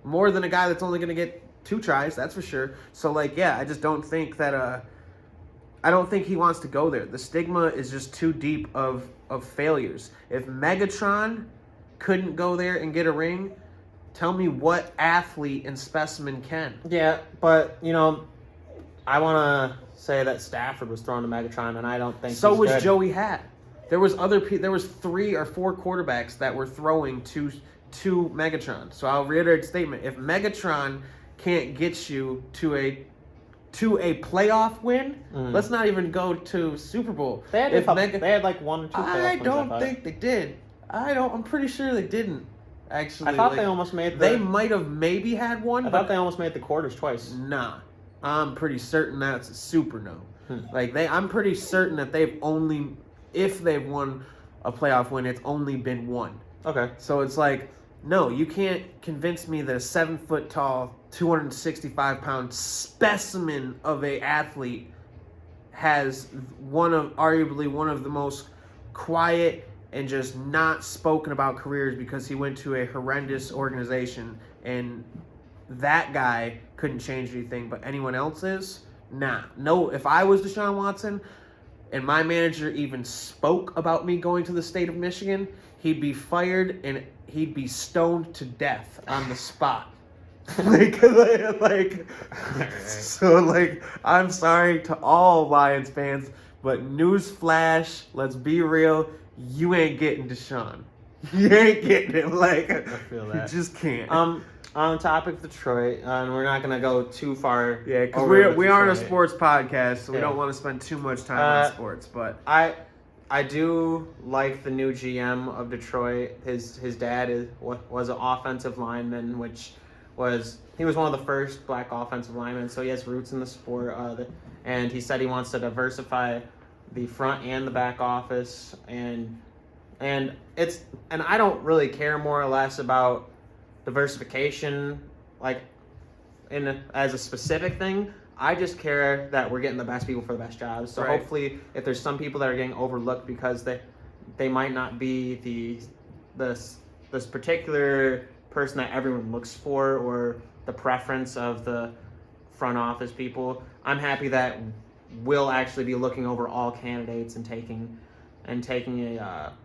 More than a guy that's only gonna get 2 tries, that's for sure. So like, yeah, I just don't think that. I don't think he wants to go there. The stigma is just too deep of failures. If Megatron couldn't go there and get a ring, tell me what athlete and specimen can. Yeah, but, I want to say that Stafford was throwing to Megatron, and I don't think so was good. Joey Hat. There was 3 or 4 quarterbacks that were throwing to Megatron. So I'll reiterate the statement. If Megatron can't get you to a playoff win, let's not even go to Super Bowl. They had like 1 or 2 playoff wins. I don't think they did. I'm pretty sure they didn't. Actually, I thought they almost made. They might have maybe had one. I thought they almost made the quarters twice. Nah, I'm pretty certain that's a super no. I'm pretty certain that if they've won a playoff win, it's only been one. Okay. So it's like, no, you can't convince me that a 7-foot-tall, 265-pound specimen of a athlete has arguably one of the most quiet and just not spoken about careers because he went to a horrendous organization and that guy couldn't change anything, but anyone else is? Nah. No, if I was Deshaun Watson and my manager even spoke about me going to the state of Michigan, he'd be fired and he'd be stoned to death on the spot. So I'm sorry to all Lions fans, but newsflash, let's be real, you ain't getting Deshaun. You ain't getting him. I feel that. You just can't. On topic of Detroit, and we're not gonna go too far. Yeah, because we aren't a sports podcast, so we don't want to spend too much time on sports. But I do like the new GM of Detroit. His dad was an offensive lineman, he was one of the first black offensive linemen, so he has roots in the sport. And he said he wants to diversify the front and the back office, and I don't really care more or less about diversification as a specific thing. I just care that we're getting the best people for the best jobs. So hopefully, if there's some people that are getting overlooked because they might not be this particular person that everyone looks for or the preference of the front office people, I'm happy that we'll actually be looking over all candidates and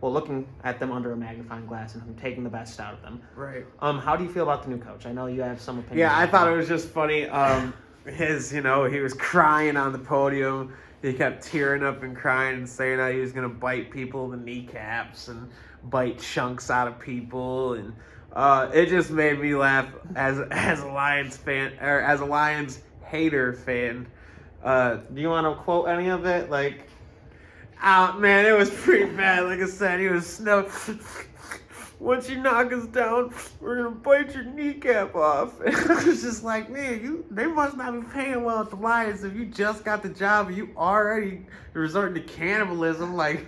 looking at them under a magnifying glass and taking the best out of them. Right. How do you feel about the new coach? I know you have some opinion. Yeah, I thought it was just funny. He was crying on the podium. He kept tearing up and crying and saying that he was gonna bite people in the kneecaps and bite chunks out of people, and it just made me laugh as a Lions fan or as a Lions hater fan. Do you want to quote any of it? Man, it was pretty bad. Like I said, he was once you knock us down, we're gonna bite your kneecap off. And I was just like, man, they must not be paying well at the Lions if you just got the job and you already resorting to cannibalism. Like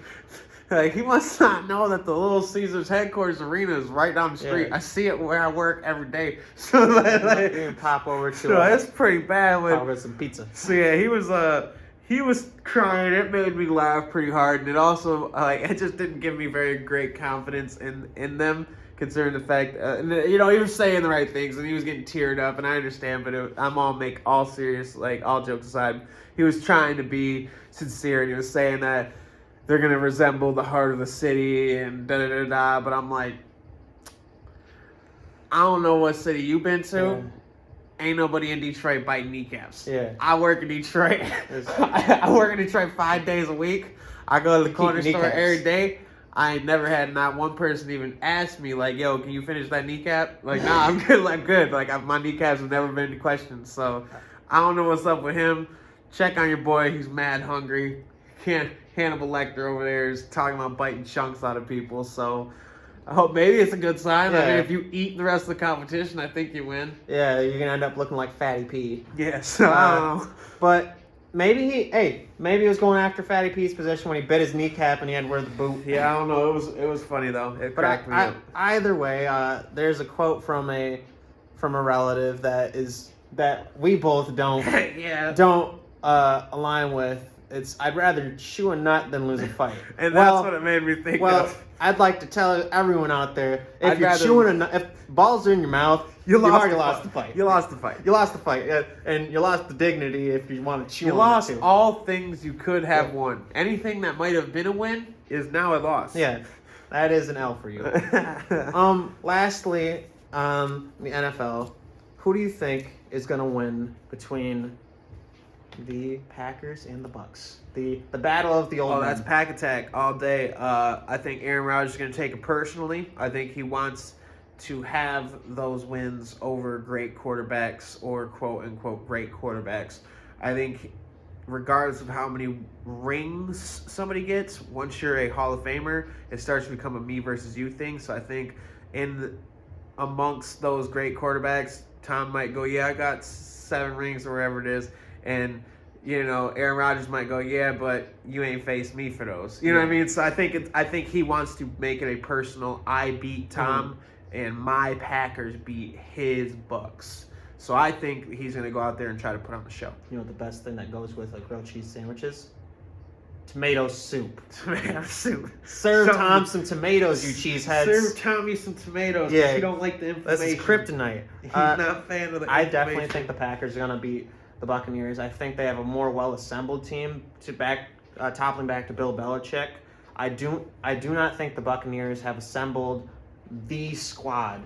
he must not know that the Little Caesars headquarters arena is right down the street. Yeah. I see it where I work every day. So like, you can pop over to so that's pretty bad. pop over some pizza. So yeah, he was crying. It made me laugh pretty hard, and it also it just didn't give me very great confidence in them, considering the fact he was saying the right things and he was getting teared up, and I understand, but I'm all serious, like all jokes aside, he was trying to be sincere, and he was saying that they're gonna resemble the heart of the city and da da da da. But I'm like, I don't know what city you've been to. Yeah. Ain't nobody in Detroit biting kneecaps. Yeah. I work in Detroit. I work in Detroit 5 days a week. I go to the corner store every day. I ain't never had not one person even ask me, like, yo, can you finish that kneecap? Like, nah, I'm good. I'm good. Like, my kneecaps have never been in question. So, I don't know what's up with him. Check on your boy. He's mad hungry. Hannibal Lecter over there is talking about biting chunks out of people. So, I hope maybe it's a good sign. Yeah. I mean, if you eat the rest of the competition, I think you win. Yeah, you're gonna end up looking like Fatty P. Yeah, so I don't know. But maybe he was going after Fatty P's position when he bit his kneecap and he had to wear the boot. Yeah, I don't know. It was funny though. It cracked me up. Either way, there's a quote from a relative that we both don't Yeah. align with. I'd rather chew a nut than lose a fight. And that's what it made me think of. I'd like to tell everyone out there, if I'd rather- chewing a nut, if balls are in your mouth, you've already lost the fight. You lost the fight. You lost the fight, and you lost the dignity if you want to chew You on lost it too. all things you could have won. Anything that might have been a win is now a loss. Yeah, that is an L for you. Lastly, the NFL, who do you think is going to win between the Packers and the Bucks? The battle of the old men. That's pack attack all day. I think Aaron Rodgers is going to take it personally. I think he wants to have those wins over great quarterbacks or quote-unquote great quarterbacks. I think regardless of how many rings somebody gets, once you're a Hall of Famer, it starts to become a me versus you thing. So I think amongst those great quarterbacks, Tom might go, yeah, I got 7 rings or whatever it is, and Aaron Rodgers might go, yeah, but you ain't faced me for those. You know what I mean? So I think he wants to make it a personal. I beat Tom, and my Packers beat his Bucks. So I think he's gonna go out there and try to put on the show. You know what the best thing that goes with grilled cheese sandwiches? Tomato soup. Tomato soup. Serve Tom some tomatoes, you cheeseheads. Serve Tommy some tomatoes. Yeah, you don't like the This information. is kryptonite. He's not a fan of the I definitely information. think the Packers are gonna beat the Buccaneers. I think they have a more well-assembled team toppling back to Bill Belichick. I do not think the Buccaneers have assembled the squad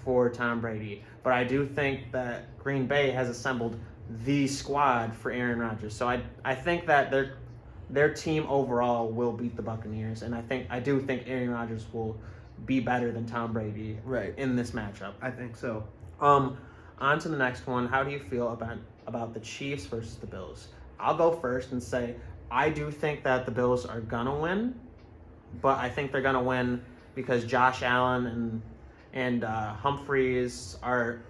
for Tom Brady, but I do think that Green Bay has assembled the squad for Aaron Rodgers. So I think that their team overall will beat the Buccaneers, and I do think Aaron Rodgers will be better than Tom Brady in this matchup. I think so. On to the next one. How do you feel about the Chiefs versus the Bills? I'll go first and say I do think that the Bills are gonna win, but I think they're gonna win because Josh Allen and Humphreys are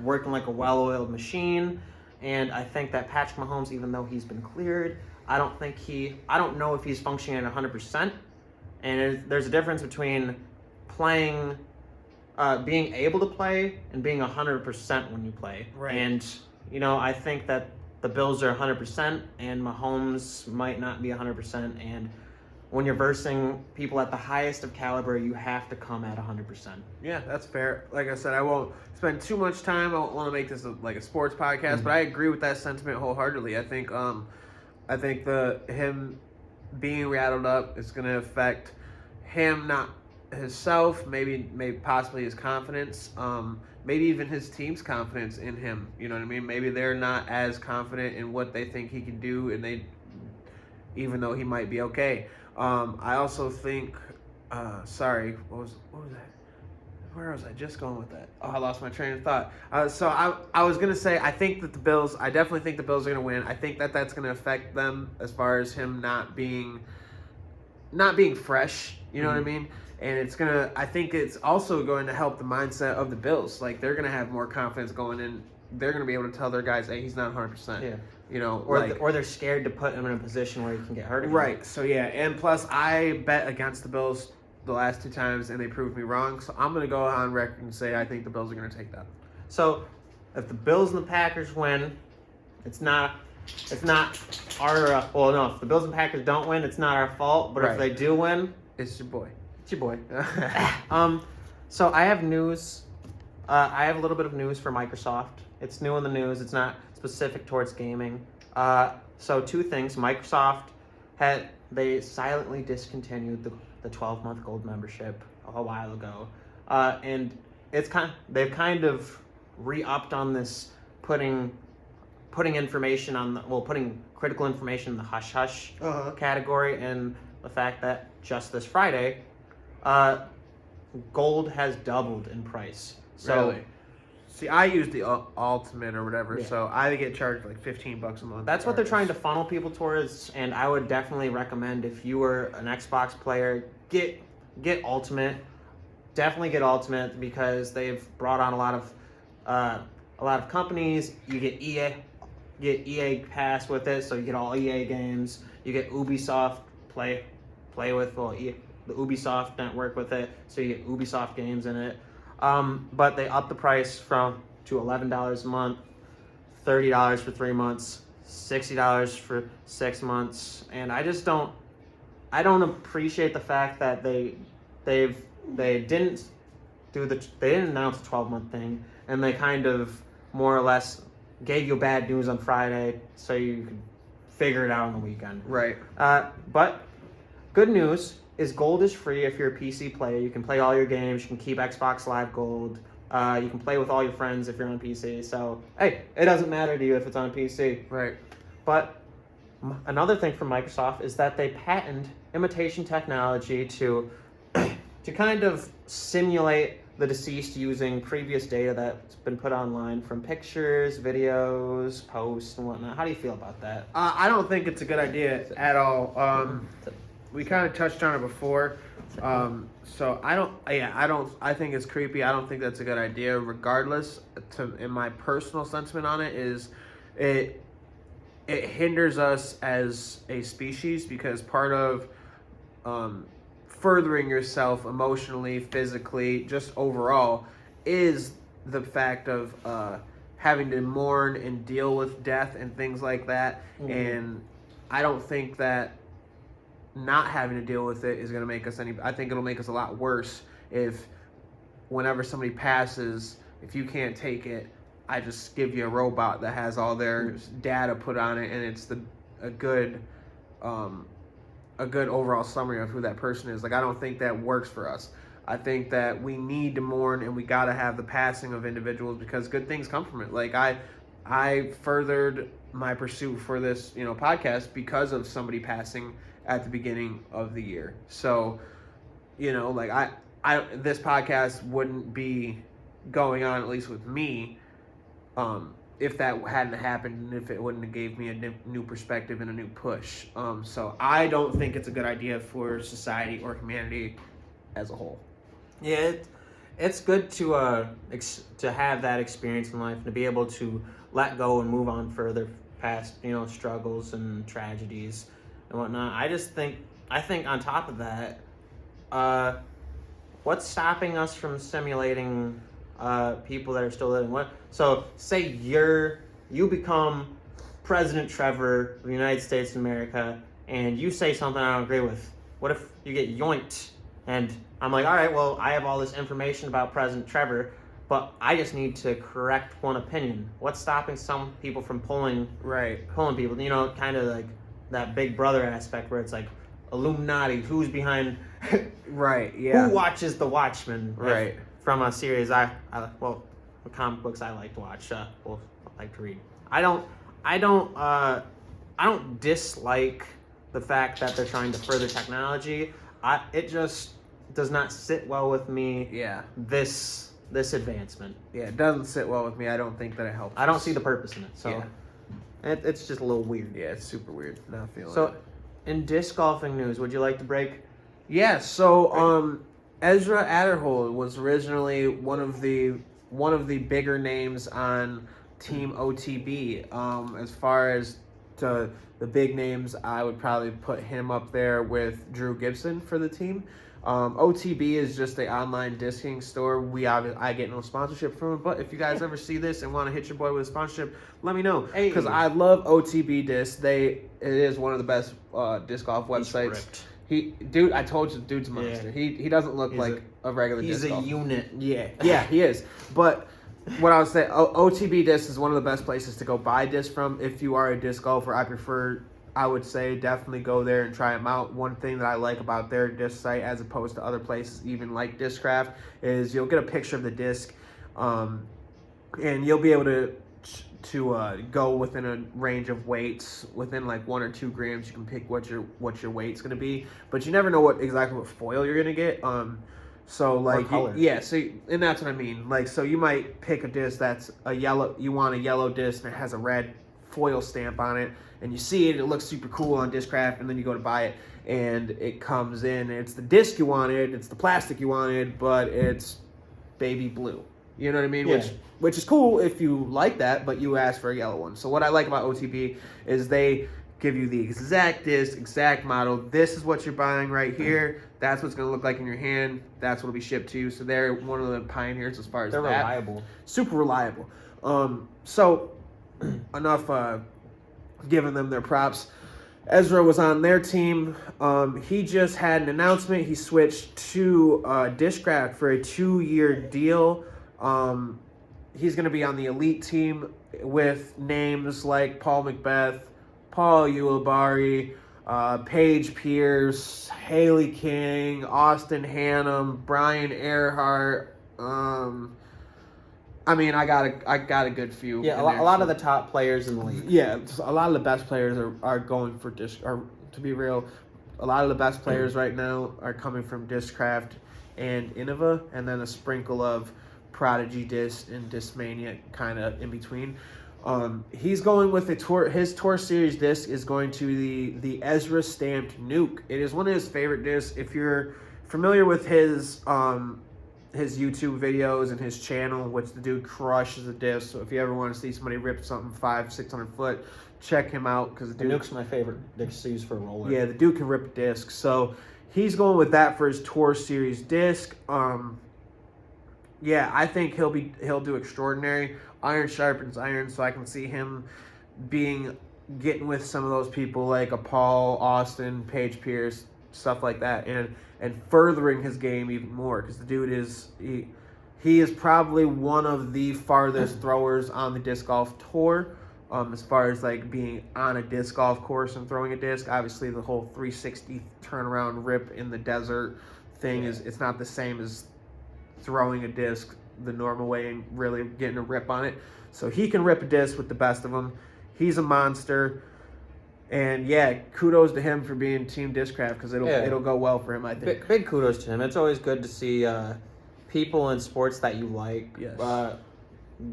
working like a well-oiled machine, and I think that Patrick Mahomes, even though he's been cleared, I don't know if he's functioning at 100%, and there's a difference between playing. Being able to play and being 100% when you play. Right. And, I think that the Bills are 100% and Mahomes might not be 100%. And when you're versing people at the highest of caliber, you have to come at 100%. Yeah, that's fair. Like I said, I won't spend too much time. I don't want to make this a sports podcast, but I agree with that sentiment wholeheartedly. I think him being rattled up is going to affect him, not himself, maybe possibly his confidence, maybe even his team's confidence in him. You know what I mean? Maybe they're not as confident in what they think he can do, and even though he might be okay. I also think, what was that? Where was I just going with that? Oh, I lost my train of thought. So I was gonna say I definitely think the Bills are gonna win. I think that's gonna affect them as far as him not being fresh. You know what I mean? and I think it's also going to help the mindset of the Bills. Like, they're gonna have more confidence going in. They're gonna be able to tell their guys, hey, he's not 100%. Yeah. You know, or they're scared to put him in a position where he can get hurt again. Right. So yeah, and plus I bet against the Bills the last 2 times, and they proved me wrong. So I'm gonna go on record and say I think the Bills are gonna take that. So if the Bills and the Packers win, it's not our if the Bills and Packers don't win, it's not our fault. But if they do win, it's your boy. It's your boy. So I have news. I have a little bit of news for Microsoft. It's new in the news. It's not specific towards gaming. So 2 things. Microsoft they silently discontinued the 12-month gold membership a while ago, and they've kind of re-upped on this, putting information on putting critical information in the hush hush category, and the fact that just this Friday, gold has doubled in price. So. Really? See, I use the ultimate or whatever, so I get charged like $15 a month. That's what they're trying to funnel people towards, and I would definitely recommend, if you were an Xbox player, get ultimate. Definitely get ultimate, because they've brought on a lot of companies. You get EA Pass with it, so you get all EA games. You get Ubisoft play with the Ubisoft network with it, so you get Ubisoft games in it. But they upped the price to $11 a month, $30 for 3 months, $60 for 6 months, and I don't appreciate the fact that they didn't announce a 12-month thing, and they kind of more or less gave you bad news on Friday so you could figure it out on the weekend. Right. But good news is gold is free if you're a PC player. You can play all your games. You can keep Xbox Live Gold. You can play with all your friends if you're on PC. So, hey, it doesn't matter to you if it's on PC. Right. But another thing from Microsoft is that they patented imitation technology to kind of simulate the deceased using previous data that's been put online from pictures, videos, posts, and whatnot. How do you feel about that? I don't think it's a good idea at all. We kind of touched on it before, so I think it's creepy. I don't think that's a good idea. Regardless, in my personal sentiment on it is, it hinders us as a species, because part of furthering yourself emotionally, physically, just overall, is the fact of having to mourn and deal with death and things like that. Mm-hmm. And I don't think that not having to deal with it is going to make us I think it'll make us a lot worse if whenever somebody passes, if you can't take it, I just give you a robot that has all their data put on it, and it's a good overall summary of who that person is. Like, I don't think that works for us. I think that we need to mourn, and we got to have the passing of individuals, because good things come from it. Like, I furthered my pursuit for this, podcast because of somebody passing at the beginning of the year. So, like, I this podcast wouldn't be going on, at least with me, if that hadn't happened, and if it wouldn't have gave me a new perspective and a new push. So I don't think it's a good idea for society or humanity as a whole. Yeah, it's good to have that experience in life, and to be able to let go and move on further past struggles and tragedies and whatnot. I think on top of that, what's stopping us from simulating people that are still living? So say you become President Trevor of the United States of America, and you say something I don't agree with. What if you get yoinked? And I'm like, all right, well, I have all this information about President Trevor, but I just need to correct one opinion. What's stopping some people from pulling people? Kind of like that Big Brother aspect, where it's like Illuminati, who's behind, who watches The Watchmen, from a series the comic books I like to watch, I like to read. I don't dislike the fact that they're trying to further technology. It just does not sit well with me. Yeah. This advancement. Yeah, it doesn't sit well with me. I don't think that it helps. I don't see the purpose in it. So it's just a little weird. Yeah, it's super weird. Not feeling it. So, in disc golfing news, would you like to break? Yeah. So Ezra Adderhold was originally one of the bigger names on Team OTB. As far as to the big names, I would probably put him up there with Drew Gibson for the team. OTB is just an online discing store. I get no sponsorship from it, but if you guys ever see this and want to hit your boy with a sponsorship, let me know, because Hey. I love OTB Disc. It is one of the best disc golf websites. ripped. Dude, I told you, dude's a monster. Yeah. He doesn't look He's like a regular He's disc a golfer. unit. Yeah, he is. But what I would say, OTB Disc is one of the best places to go buy discs from. If you are a disc golfer, I would say definitely go there and try them out. One thing that I like about their disc site, as opposed to other places, even like Discraft, is you'll get a picture of the disc, and you'll be able to go within a range of weights. Within like 1 or 2 grams, you can pick what your weight's going to be, but you never know exactly what foil you're going to get. So like color. and that's what I mean. Like, so you might pick a disc that's a yellow. You want a yellow disc and it has a red foil stamp on it, and you see it looks super cool on Discraft, and then you go to buy it and it comes in, it's the disc you wanted, it's the plastic you wanted, but it's baby blue. You know what I mean? Yeah. Which is cool if you like that, but you asked for a yellow one. So what I like about OTB is they give you the exact disc, exact model. This is what you're buying right here. That's what's going to look like in your hand. That's what will be shipped to you. So they're one of the pioneers as far as They're that. reliable. Super reliable. So enough giving them their props. Ezra was on their team. He just had an announcement. He switched to Discraft for a 2-year deal. He's going to be on the elite team with names like Paul McBeth, Paul Ulibarri, Paige Pierce, Haley King, Austin Hannum, Brian Earhart. I mean, I got a good few. Yeah, in a there. lot of the top players in the league. Yeah, a lot of the best players are going for disc. Or to be real, a lot of the best players right now are coming from Discraft and Innova, and then a sprinkle of Prodigy Disc and Discmania kind of in between. He's going with his Tour Series disc is going to the Ezra stamped Nuke. It is one of his favorite discs. If you're familiar with his YouTube videos and his channel, which the dude crushes the disc. So if you ever want to see somebody rip something 500-600 foot, check him out, because The Nuke's my favorite disc to use for a roller. yeah, the dude can rip a disc. So he's going with that for his Tour Series disc. Yeah, I think he'll do extraordinary. Iron sharpens iron, so I can see him getting with some of those people like a Paul, Austin, Paige Pierce, stuff like that, and furthering his game even more, because the dude he is probably one of the farthest throwers on the disc golf tour, as far as like being on a disc golf course and throwing a disc. Obviously, the whole 360 turnaround rip in the desert thing it's not the same as throwing a disc the normal way and really getting a rip on it. So he can rip a disc with the best of them. He's a monster. And yeah, kudos to him for being Team Discraft, because it'll go well for him, I think. Big kudos to him. It's always good to see people in sports that you like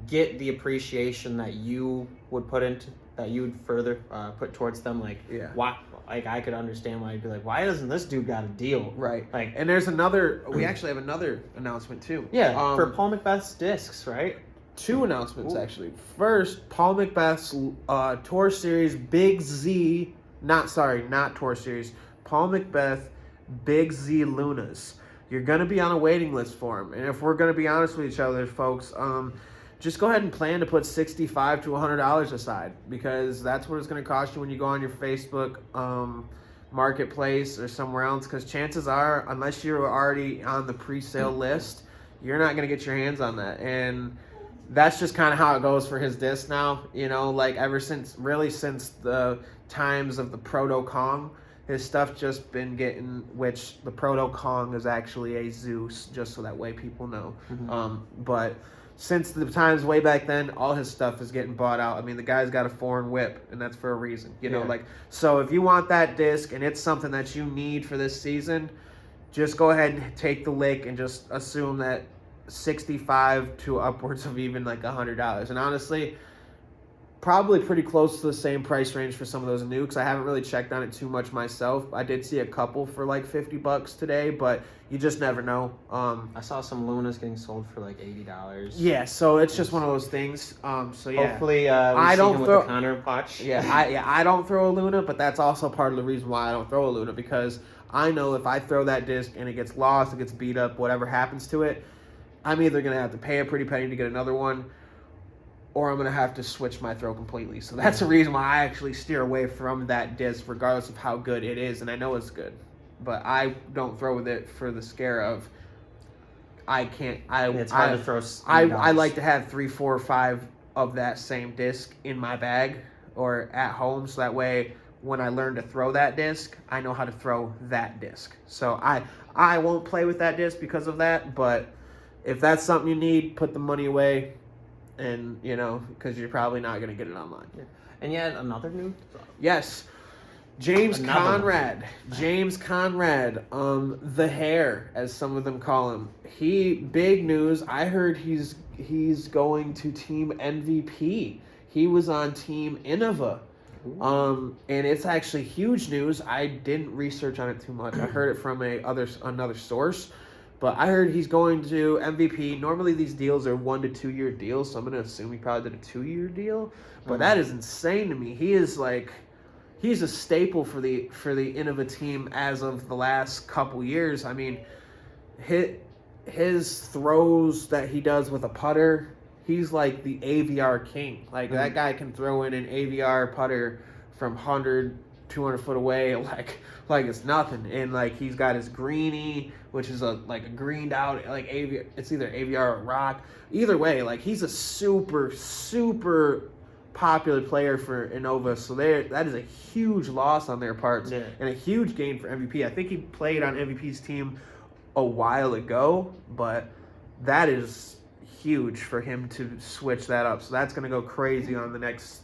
get the appreciation that you would further put towards them. Like, why? Like, I could understand why you'd be like, why doesn't this dude got a deal? Right. Like, And we actually have another announcement too. Yeah, for Paul McBeth's discs, right? 2 announcements, actually. First, Paul McBeth's Tour Series Big Z, not Tour Series, Paul McBeth Big Z Lunas. You're going to be on a waiting list for him. And if we're going to be honest with each other, folks, just go ahead and plan to put $65 to $100 aside, because that's what it's going to cost you when you go on your Facebook marketplace or somewhere else, because chances are, unless you're already on the pre-sale list, you're not going to get your hands on that. And that's just kind of how it goes for his disc now. You know, like since the times of the Proto Kong, his stuff just been getting, which the Proto Kong is actually a Zeus, just so that way people know. Mm-hmm. But since the times way back then, all his stuff is getting bought out. I mean, the guy's got a foreign whip, and that's for a reason. You know, so if you want that disc and it's something that you need for this season, just go ahead and take the lick and just assume that $65 to upwards of even like $100. And honestly, probably pretty close to the same price range for some of those nukes. I haven't really checked on it too much myself. I did see a couple for like $50 today, but you just never know. I saw some Lunas getting sold for like $80. Yeah, so it's just one of those things. So yeah, Hopefully, we I see don't him throw- with the counter watch. I don't throw a Luna, but that's also part of the reason why I don't throw a Luna, because I know if I throw that disc and it gets lost, it gets beat up, whatever happens to it, I'm either gonna have to pay a pretty penny to get another one, or I'm going to have to switch my throw completely. So that's the reason why I actually steer away from that disc, regardless of how good it is. And I know it's good, but I don't throw with it for the scare of I can't. It's hard to throw. I like to have 3, 4, 5 of that same disc in my bag or at home, so that way when I learn to throw that disc, I know how to throw that disc. So I won't play with that disc because of that. But if that's something you need, put the money away. And, because you're probably not going to get it online. Yeah. And yet another new? Yes. James Another Conrad. one. James Conrad. The Hair, as some of them call him. Big news. I heard he's going to Team MVP. He was on Team Innova. And it's actually huge news. I didn't research on it too much. I heard it from another source. But I heard he's going to MVP. Normally these deals are 1 to 2 year deals, so I'm going to assume he probably did a 2-year deal. But that is insane to me. He's a staple for the Innova team as of the last couple years. I mean, his throws that he does with a putter, he's like the AVR king. Like that guy can throw in an AVR putter from 100, 200 foot away like it's nothing. And like he's got his greenie, which is a greened out like AVR. It's either AVR or rock. Either way, like he's a super popular player for Innova. So that is a huge loss on their parts and a huge gain for MVP. I think he played on MVP's team a while ago, but that is huge for him to switch that up. So that's going to go crazy on the next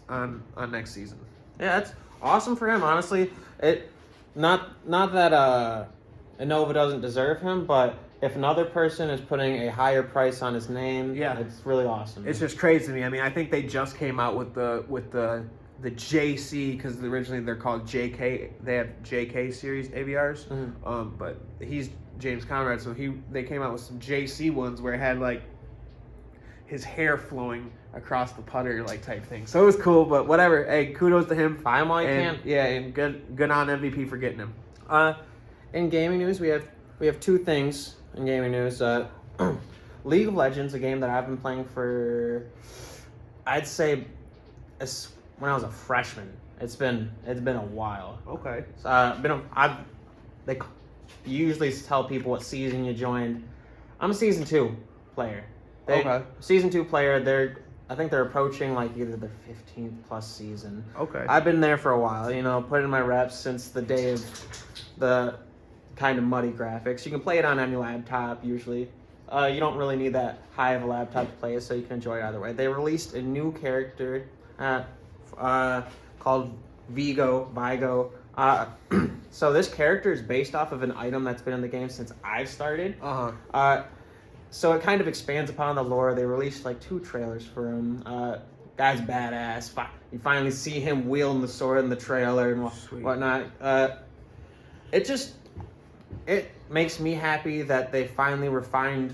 season. Yeah, that's awesome for him. Honestly, not that Innova doesn't deserve him, but if another person is putting a higher price on his name, it's really awesome. It's just crazy to me. I mean, I think they just came out with the JC, because originally they're called JK. They have JK series AVRs, but he's James Conrad, so they came out with some JC ones where it had like his hair flowing across the putter like type thing. So it was cool, but whatever. Hey, kudos to him. Buy him while you can. Yeah, and good on MVP for getting him. In gaming news, we have two things in gaming news. League of Legends, a game that I've been playing for, I'd say, when I was a freshman. It's been a while. Okay. They usually tell people what season you joined. I'm a season 2 player. Season 2 player. I think they're approaching like either their 15th plus season. Okay. I've been there for a while. Put in my reps since the day of the kind of muddy graphics. You can play it on any laptop usually. You don't really need that high of a laptop to play it, so you can enjoy it either way. They released a new character called Vigo. So this character is based off of an item that's been in the game since I've started. So it kind of expands upon the lore. They released like 2 trailers for him. Guy's badass. You finally see him wielding the sword in the trailer and whatnot. It makes me happy that they finally refined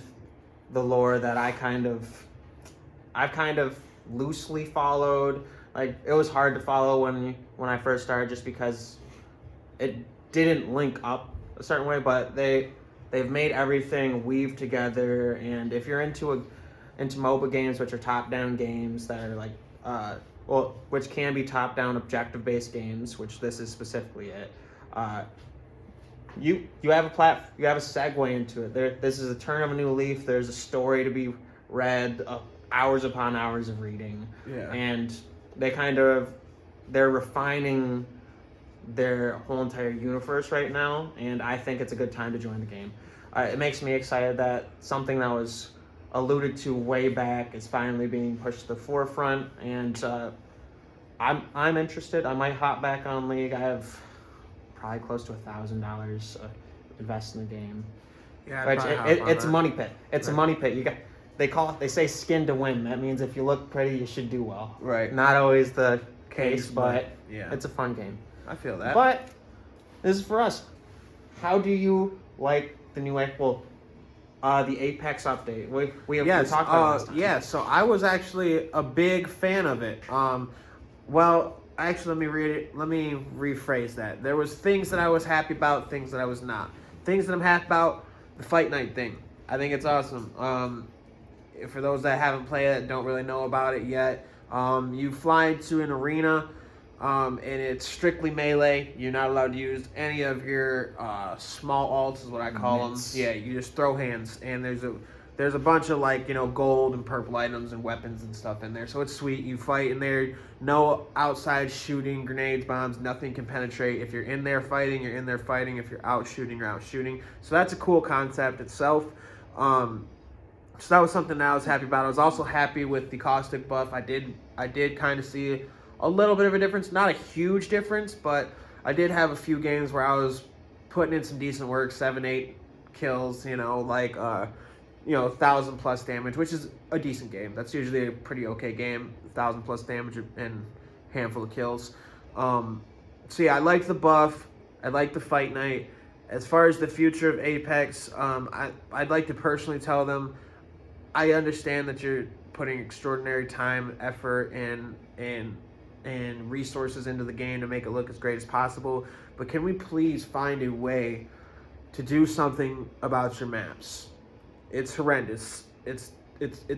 the lore that I've kind of loosely followed. Like it was hard to follow when I first started, just because it didn't link up a certain way. But they've made everything weave together, and if you're into MOBA games, which are top-down games that are like which can be top-down objective-based games, which this is specifically it. You have a segue into it. This is a turn of a new leaf. There's a story to be read, hours upon hours of reading, and they're refining their whole entire universe right now, and I think it's a good time to join the game. It makes me excited that something that was alluded to way back is finally being pushed to the forefront, and I'm interested. I might hop back on League. I have probably close to $1,000 invest in the game. Yeah, it's a money pit. It's a money pit. they say skin to win. That means if you look pretty, you should do well. Right. Not always the case, but yeah, it's a fun game. I feel that. But this is for us. How do you like the new the Apex update? We talked about it last time. Yeah, so I was actually a big fan of it. Well, actually, let me read it. Let me rephrase that. There was things that I was happy about, things that I was not. Things that I'm happy about, the Fight Night thing. I think it's awesome. For those that haven't played it, don't really know about it yet, you fly into an arena, and it's strictly melee. You're not allowed to use any of your small alts, is what I call them. Yeah, you just throw hands, and there's a bunch of gold and purple items and weapons and stuff in there. So it's sweet. You fight in there. No outside shooting, grenades, bombs, nothing can penetrate. If you're in there fighting, you're in there fighting. If you're out shooting, you're out shooting. So that's a cool concept itself. So that was something that I was happy about. I was also happy with the caustic buff. I did kind of see a little bit of a difference. Not a huge difference, but I did have a few games where I was putting in some decent work, 7-8 kills, 1,000 plus damage, which is a decent game. That's usually a pretty okay game, 1,000 plus damage and handful of kills. So yeah, I liked the buff. I liked the Fight Night. As far as the future of Apex, I'd like to personally tell them, I understand that you're putting extraordinary time, effort, and resources into the game to make it look as great as possible. But can we please find a way to do something about your maps? It's horrendous. It's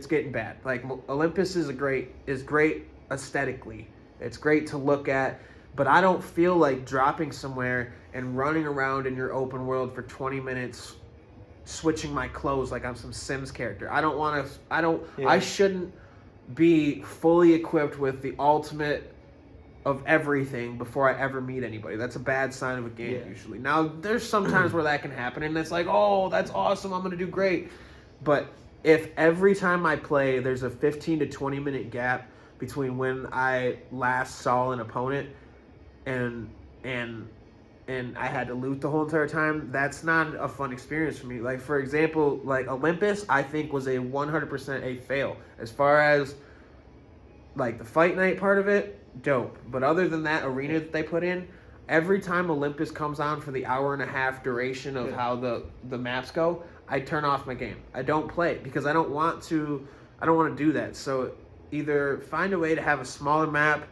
getting bad. Like Olympus is great aesthetically. It's great to look at, but I don't feel like dropping somewhere and running around in your open world for 20 minutes switching my clothes like I'm some Sims character. I shouldn't be fully equipped with the ultimate of everything before I ever meet anybody. That's a bad sign of a game usually. Now, there's some times where that can happen and it's like, oh, that's awesome, I'm going to do great. But if every time I play there's a 15 to 20 minute gap between when I last saw an opponent and I had to loot the whole entire time, that's not a fun experience for me. Like, for example, like Olympus, I think was a 100% a fail. As far as, like, the Fight Night part of it, dope. But other than that arena that they put in, every time Olympus comes on for the hour-and-a-half duration of how the maps go, I turn off my game. I don't play because I don't want to do that. So either find a way to have a smaller map,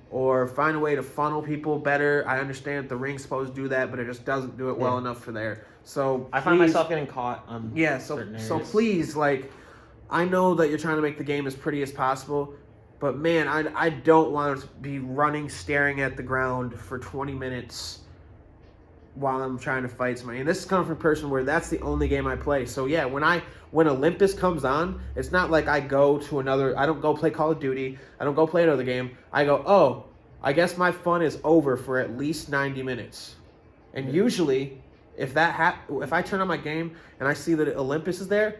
or find a way to funnel people better. I understand the ring's supposed to do that, but it just doesn't do it well enough for there. So I find myself getting caught on certain areas. So please, like, I know that you're trying to make the game as pretty as possible, but man, I don't want to be running, staring at the ground for 20 minutes while I'm trying to fight somebody. And this is coming from a person where that's the only game I play. So yeah, when Olympus comes on, it's not like I don't go play Call of Duty, I don't go play another game. I go, oh, I guess my fun is over for at least 90 minutes. And usually, if I turn on my game and I see that Olympus is there,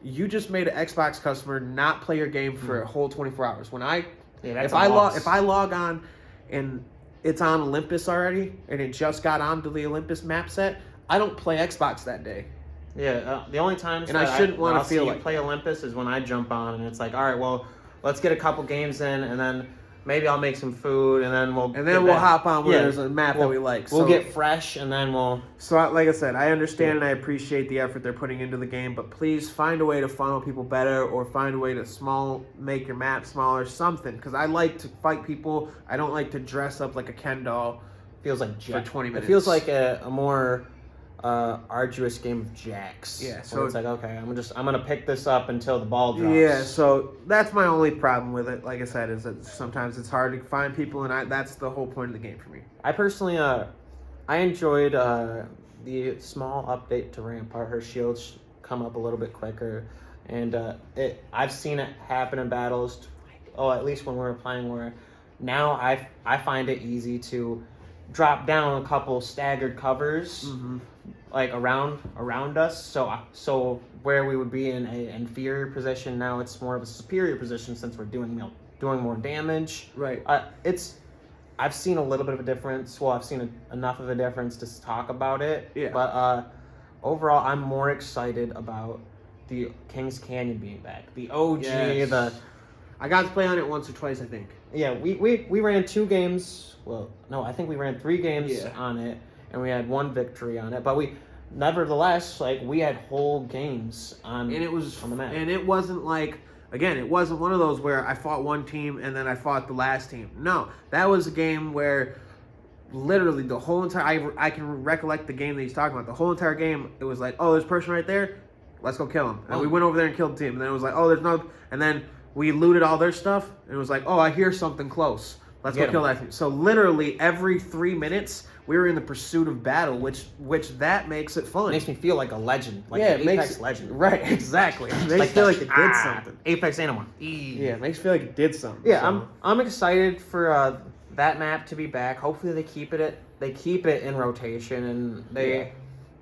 you just made an Xbox customer not play your game for a whole 24 hours. If I log on and it's on Olympus already, and it just got onto the Olympus map set, I don't play Xbox that day. Yeah, the only times and I shouldn't want to feel like play Olympus is when I jump on and it's like, all right, well, let's get a couple games in, and then maybe I'll make some food, and then we'll hop on when there's a map that we like. We'll get fresh, and then we'll. So, like I said, I understand and I appreciate the effort they're putting into the game, but please find a way to funnel people better, or find a way to make your map smaller, something. Because I like to fight people. I don't like to dress up like a Ken doll. Feels like for 20 minutes. It feels like a more arduous game of jacks. Yeah, so it's like, okay, I'm gonna pick this up until the ball drops. Yeah, so that's my only problem with it. Like I said, is that sometimes it's hard to find people, and that's the whole point of the game for me. I personally, I enjoyed the small update to Rampart. Her shields come up a little bit quicker, and I've seen it happen in battles. At least when we're playing, where now I find it easy to drop down a couple staggered covers. Mm-hmm. Like around us, so where we would be in an inferior position, now it's more of a superior position since we're doing more damage. Right. I've seen a little bit of a difference. Well, I've seen enough of a difference to talk about it. Yeah. But overall, I'm more excited about the Kings Canyon being back. The OG, Yes. I got to play on it once or twice, I think. Yeah, we ran 2 games. Well, no, I think we ran 3 games on it, and we had 1 victory on it. But nevertheless, like, we had whole games on the map. And it wasn't like, again, it wasn't one of those where I fought one team and then I fought the last team. No, that was a game where literally the whole entire, I can recollect the game that he's talking about. The whole entire game, it was like, oh, there's a person right there, let's go kill him. And we went over there and killed the team. And then it was like, oh, there's no, and then we looted all their stuff, and it was like, oh, I hear something close. Let's go kill that team. So literally every 3 minutes, we were in the pursuit of battle, which that makes it fun. It makes me feel like a legend, like an Apex legend. Right, exactly. It makes me feel like it did something. Apex Animal. Yeah, it makes me feel like it did something. Yeah, so. I'm excited for that map to be back. Hopefully they keep it in rotation and they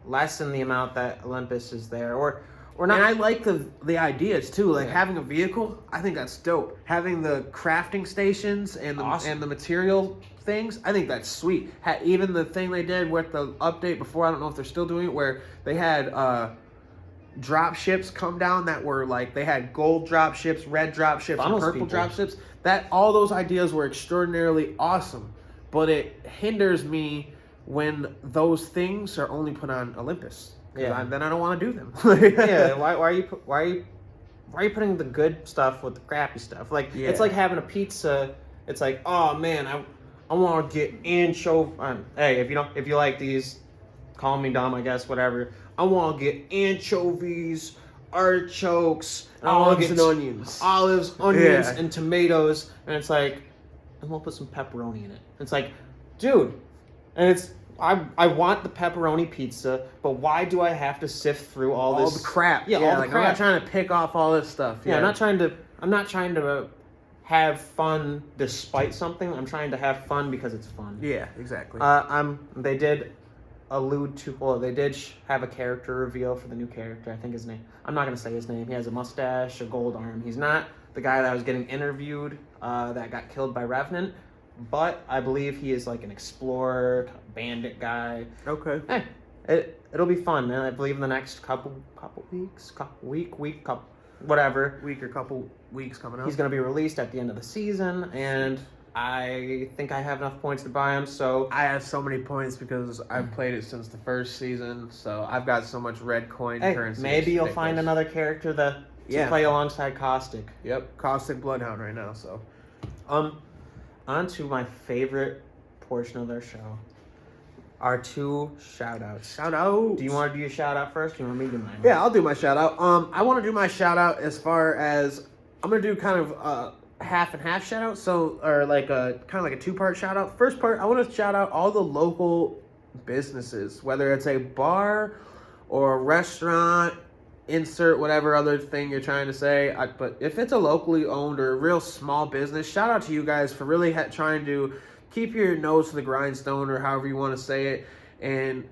lessen the amount that Olympus is there, or not. And I like the ideas too, like having a vehicle. I think that's dope. Having the crafting stations and the material things, I think that's sweet. Even the thing they did with the update before, I don't know if they're still doing it, where they had drop ships come down that were like, they had gold drop ships, red drop ships, and purple drop ships. That all those ideas were extraordinarily awesome, but it hinders me when those things are only put on Olympus. Yeah. Then I don't want to do them. Yeah. Why are you putting the good stuff with the crappy stuff? Like it's like having a pizza. It's like, oh man, I want to get anchovy. Hey, if you like these, call me dumb, I guess, whatever. I want to get anchovies, artichokes, olives, and onions, and tomatoes, and it's like, and we'll put some pepperoni in it. It's like, dude, and it's. I want the pepperoni pizza, but why do I have to sift through all the crap? Yeah, all the crap. I'm not trying to pick off all this stuff. Yeah, I'm not trying to have fun despite something. I'm trying to have fun because it's fun. Yeah, exactly. They did allude to. Well, they did have a character reveal for the new character. I think his name. I'm not gonna say his name. He has a mustache, a gold arm. He's not the guy that was getting interviewed that got killed by Revenant. But I believe he is like an explorer, bandit guy. Okay. Hey, it'll be fun, man. I believe in the next couple weeks, whatever. Week or couple weeks coming up. He's going to be released at the end of the season, and I think I have enough points to buy him, so... I have so many points because I've played it since the first season, so I've got so much red coin currency. Maybe you'll find another character to play alongside Caustic. Yep, Caustic Bloodhound right now, so... On to my favorite portion of their show. Our 2 shout-outs. Shout-out! Do you want to do your shout-out first, or do you want me to do mine? Yeah, I'll do my shout-out. I want to do my shout-out as far as... I'm going to do kind of half and half shout-out, or like kind of like a 2-part shout-out. First part, I want to shout-out all the local businesses, whether it's a bar or a restaurant, insert whatever other thing you're trying to say. But if it's a locally owned or a real small business, shout out to you guys for really trying to keep your nose to the grindstone, or however you want to say it, and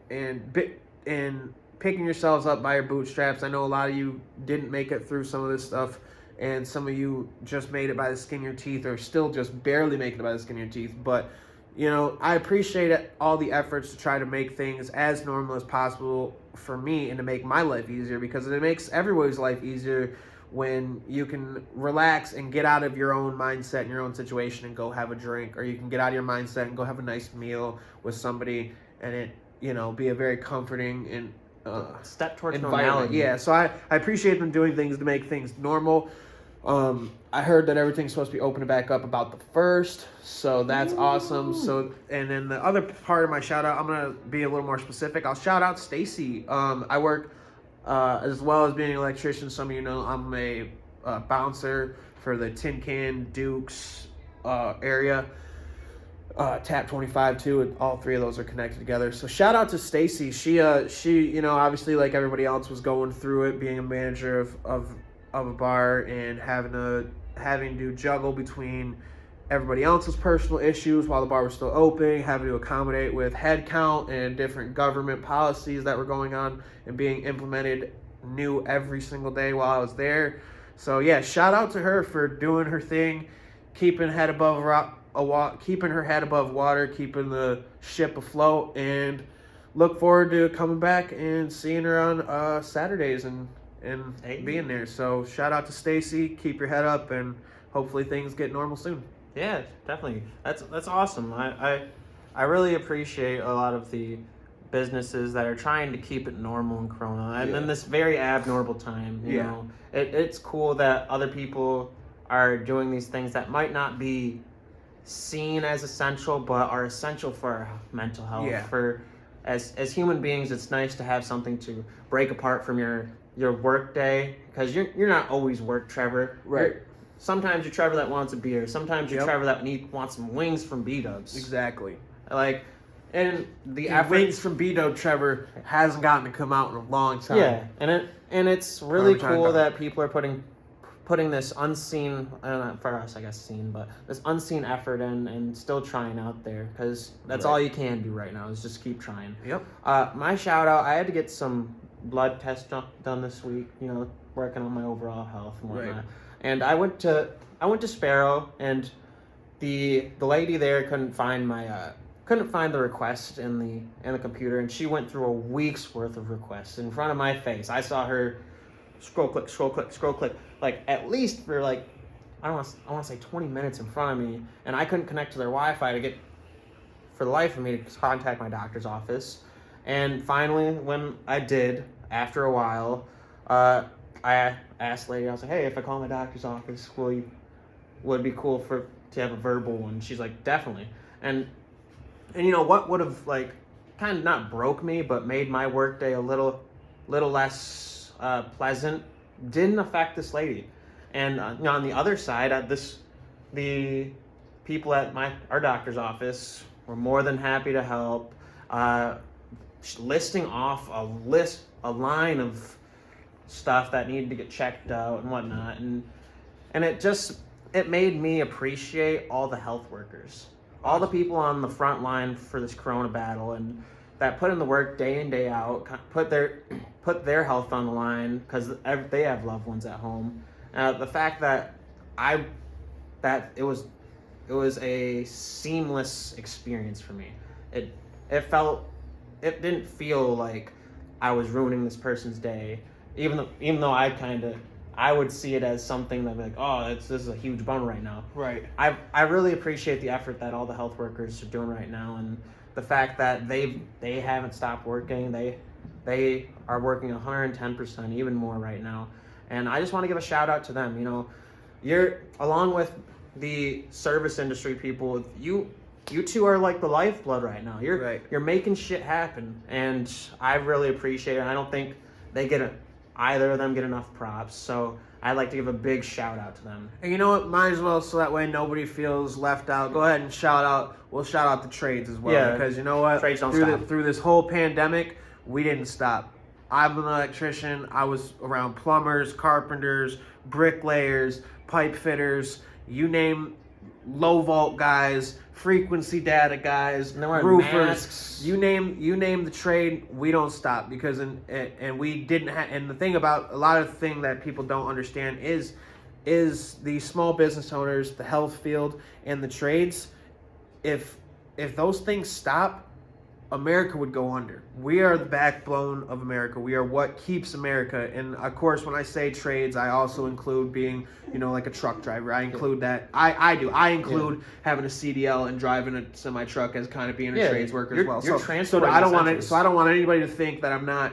picking yourselves up by your bootstraps. I know a lot of you didn't make it through some of this stuff, and some of you just made it by the skin of your teeth, or still just barely making it by the skin of your teeth. But you know, I appreciate all the efforts to try to make things as normal as possible for me and to make my life easier, because it makes everybody's life easier when you can relax and get out of your own mindset and your own situation and go have a drink, or you can get out of your mindset and go have a nice meal with somebody, and it, you know, be a very comforting and step towards normality. Yeah, so I appreciate them doing things to make things normal. I heard that everything's supposed to be opening back up about the 1st, so that's awesome. So, and then the other part of my shout out, I'm gonna be a little more specific. I'll shout out Stacy. I work as well as being an electrician. Some of you know I'm a bouncer for the Tin Can Dukes area. Tap 25 too, and all 3 of those are connected together. So shout out to Stacy. She you know, obviously like everybody else was going through it, being a manager of a bar and having to juggle between everybody else's personal issues while the bar was still open, having to accommodate with head count and different government policies that were going on and being implemented new every single day while I was there. So yeah, shout out to her for doing her thing, keeping her head above water, keeping the ship afloat, and look forward to coming back and seeing her on Saturdays and and being there. So shout out to Stacy. Keep your head up, and hopefully things get normal soon. Yeah, definitely. That's awesome. I really appreciate a lot of the businesses that are trying to keep it normal in Corona and in this very abnormal time. You know, it's cool that other people are doing these things that might not be seen as essential, but are essential for our mental health. Yeah. For as human beings, it's nice to have something to break apart from your work day, because you're not always work, Trevor. Right. Sometimes you're Trevor that wants a beer. Sometimes you're Trevor that wants some wings from B-Dubs. Exactly. Like, and the wings from B-Dub, Trevor, hasn't gotten to come out in a long time. Yeah, and it's really cool that people are putting this unseen, for us, I guess, seen, but this unseen effort in and still trying out there, because that's all you can do right now is just keep trying. Yep. My shout out, I had to get some blood tests done this week, you know, working on my overall health and whatnot. Right. And I went to Sparrow, and the lady there couldn't find the request in the computer, and she went through a week's worth of requests in front of my face. I saw her scroll click, like at least for like I want to say 20 minutes in front of me, and I couldn't connect to their Wi-Fi to get, for the life of me, to contact my doctor's office. And finally, when I did, after a while, I asked the lady, I was like, hey, if I call my doctor's office, would it be cool to have a verbal one? She's like, definitely. And you know what would have, like, kind of not broke me, but made my workday a little less pleasant, didn't affect this lady. And you know, on the other side, the people at our doctor's office were more than happy to help, listing off a line of stuff that needed to get checked out and whatnot, and it made me appreciate all the health workers, all the people on the front line for this Corona battle, and that put in the work day in, day out, put their health on the line because they have loved ones at home. The fact that it was a seamless experience for me. It didn't feel like I was ruining this person's day, even though I would see it as something that, like, oh, this is a huge bummer right now. Right. I really appreciate the effort that all the health workers are doing right now, and the fact that they haven't stopped working. They are working 110%, even more right now. And I just want to give a shout out to them. You know, you're, along with the service industry people, you two are like the lifeblood right now. You're making shit happen, and I really appreciate it. I don't think either of them get enough props, so I'd like to give a big shout out to them. And you know what? Might as well, so that way nobody feels left out. Go ahead and we'll shout out the trades as well, because you know what? Trades don't stop. Through this whole pandemic, we didn't stop. I'm an electrician. I was around plumbers, carpenters, bricklayers, pipe fitters, you name, low volt guys, frequency data guys, roofers, masks. you name the trade, we don't stop, because and we didn't have. And the thing about a lot of the thing that people don't understand is the small business owners, the health field, and the trades. If those things stop, America would go under. We are the backbone of America. We are what keeps America. And of course, when I say trades, I also include being, you know, like a truck driver. I include that. I do. I include having a CDL and driving a semi truck as kind of being a trades worker as well. So I don't want anybody to think that I'm not.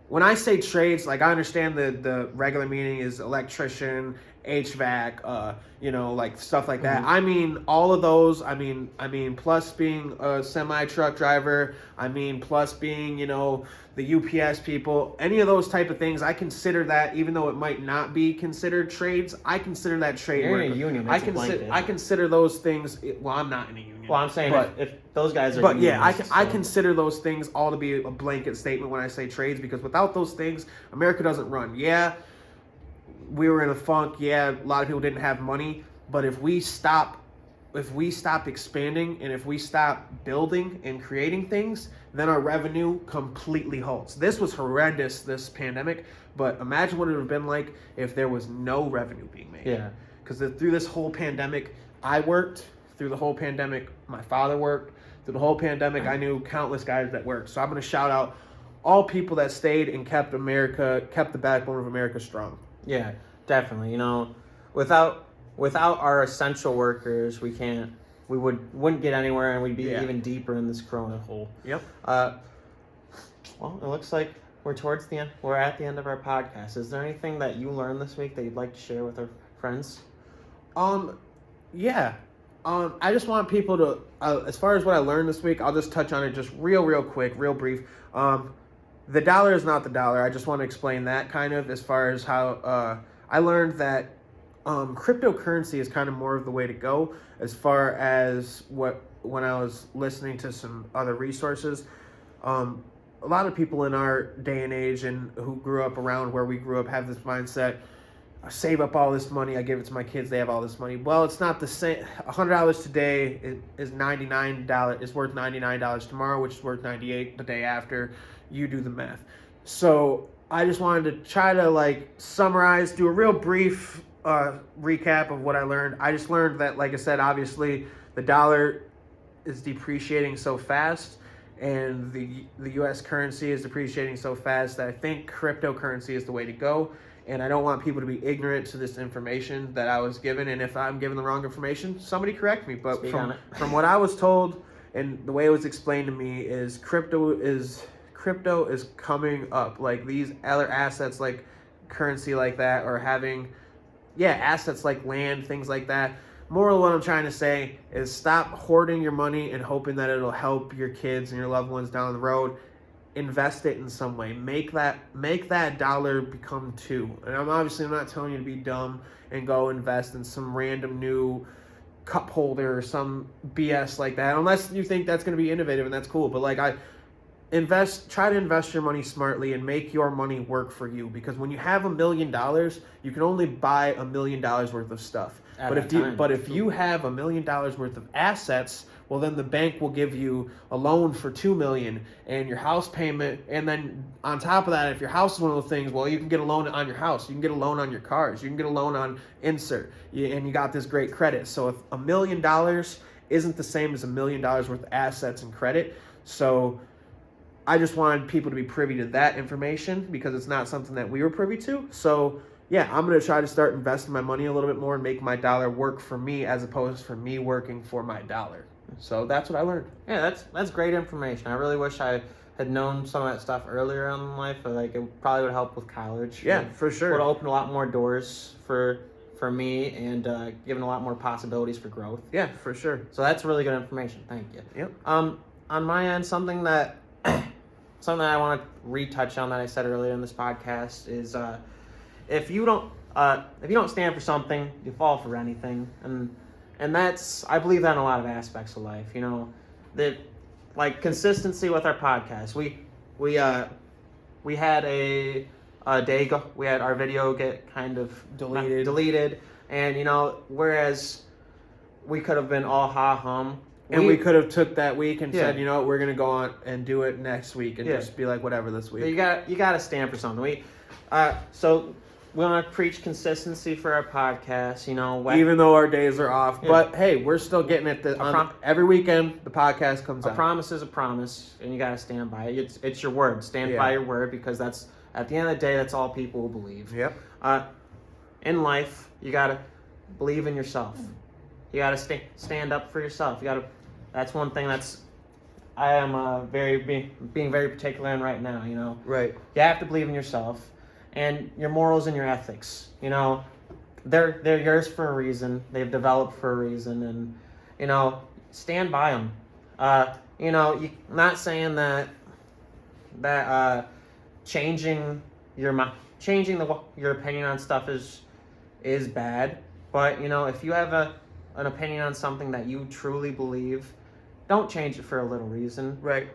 When I say trades, like, I understand the regular meaning is electrician, HVAC, you know, like stuff like that. I mean, all of those. I mean, plus being a semi truck driver. I mean, plus being, you know, the UPS people. Any of those type of things, I consider that, even though it might not be considered trades, I consider that trade. You're in a union. I consider those things. Well, I'm not in a union. Well, I'm saying, if those guys are. But yeah, I consider those things all to be a blanket statement when I say trades, because without those things, America doesn't run. Yeah, we were in a funk. Yeah, a lot of people didn't have money. But if we stop expanding, and if we stop building and creating things, then our revenue completely halts. This was horrendous, this pandemic, but imagine what it would have been like if there was no revenue being made. Yeah. Because through this whole pandemic, I worked. Through the whole pandemic, my father worked. Through the whole pandemic, I knew countless guys that worked. So I'm going to shout out all people that stayed and kept the backbone of America strong. Yeah, definitely. You know, without our essential workers, we wouldn't get anywhere, and we'd be even deeper in this corona hole. Yep. Well, it looks like we're at the end of our podcast. Is there anything that you learned this week that you'd like to share with our friends? Yeah. I just want people to, as far as what I learned this week, I'll just touch on it just real quick, real brief. The dollar is not the dollar. I just want to explain that kind of as far as how I learned that cryptocurrency is kind of more of the way to go as far as when I was listening to some other resources. A lot of people in our day and age and who grew up around where we grew up have this mindset, I save up all this money, I give it to my kids, they have all this money. Well, it's not the same. $100 today is $99. It's worth $99 tomorrow, which is worth $98 the day after. You do the math. So I just wanted to try to summarize, do a real brief recap of what I learned. I just learned that, like I said, obviously the dollar is depreciating so fast, and the U.S. currency is depreciating so fast that I think cryptocurrency is the way to go. And I don't want people to be ignorant to this information that I was given. And if I'm given the wrong information, somebody correct me. But from what I was told and the way it was explained to me is crypto is coming up. Like these other assets like currency like that, or having assets like land, things like that. Moral of what I'm trying to say is stop hoarding your money and hoping that it'll help your kids and your loved ones down the road. Invest it in some way. Make that dollar become two. And I'm not telling you to be dumb and go invest in some random new cup holder or some BS like that, unless you think that's going to be innovative, and that's cool. But try to invest your money smartly and make your money work for you, because when you have $1 million, you can only buy $1 million worth of stuff. But if you have $1 million worth of assets, well, then the bank will give you a loan for $2 million and your house payment. And then on top of that, if your house is one of those things, well, you can get a loan on your house. You can get a loan on your cars. You can get a loan on insert. And you got this great credit. So if $1 million isn't the same as $1 million worth of assets and credit. So I just wanted people to be privy to that information, because it's not something that we were privy to. So yeah, I'm going to try to start investing my money a little bit more and make my dollar work for me as opposed for me working for my dollar. So that's what I learned. Yeah, that's great information. I really wish I had known some of that stuff earlier in life. But it probably would help with college. Yeah, for sure. Would open a lot more doors for me, and given a lot more possibilities for growth. Yeah, for sure. So that's really good information. Thank you. Yep. On my end, something that I want to retouch on that I said earlier in this podcast is if you don't stand for something, you fall for anything. And that's, I believe that in a lot of aspects of life, that like consistency with our podcast. We had a day go, we had our video get kind of deleted, and whereas we could have been all ha hum, and we could have took that week and said, you know what, we're gonna go on and do it next week and just be like whatever this week. You got to stand for something. So we want to preach consistency for our podcast, even though our days are off. Yeah. But hey, we're still getting it. Every weekend, the podcast comes out. A promise is a promise, and you got to stand by it. It's your word. Stand by your word, because that's, at the end of the day, that's all people will believe. Yep. In life, you got to believe in yourself. You got to stand up for yourself. That's one thing I am being very particular in right now. Right. You have to believe in yourself. And your morals and your ethics, they're yours for a reason. They've developed for a reason, and stand by them. You not saying that changing your opinion on stuff is bad, but if you have an opinion on something that you truly believe, don't change it for a little reason. Right.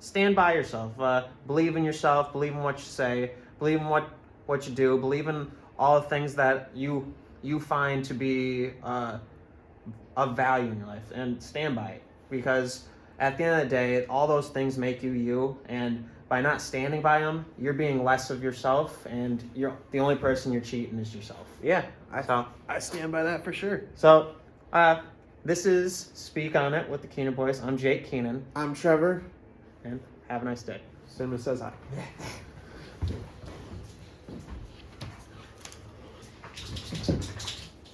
Stand by yourself. Believe in yourself. Believe in what you say. Believe in what you do. Believe in all the things that you find to be of value in your life, and stand by it. Because at the end of the day, all those things make you you, and by not standing by them, you're being less of yourself, and the only person you're cheating is yourself. Yeah, I stand by that for sure. So, this is Speak On It with the Keenan Boys. I'm Jake Keenan. I'm Trevor. And have a nice day. Cinema says hi.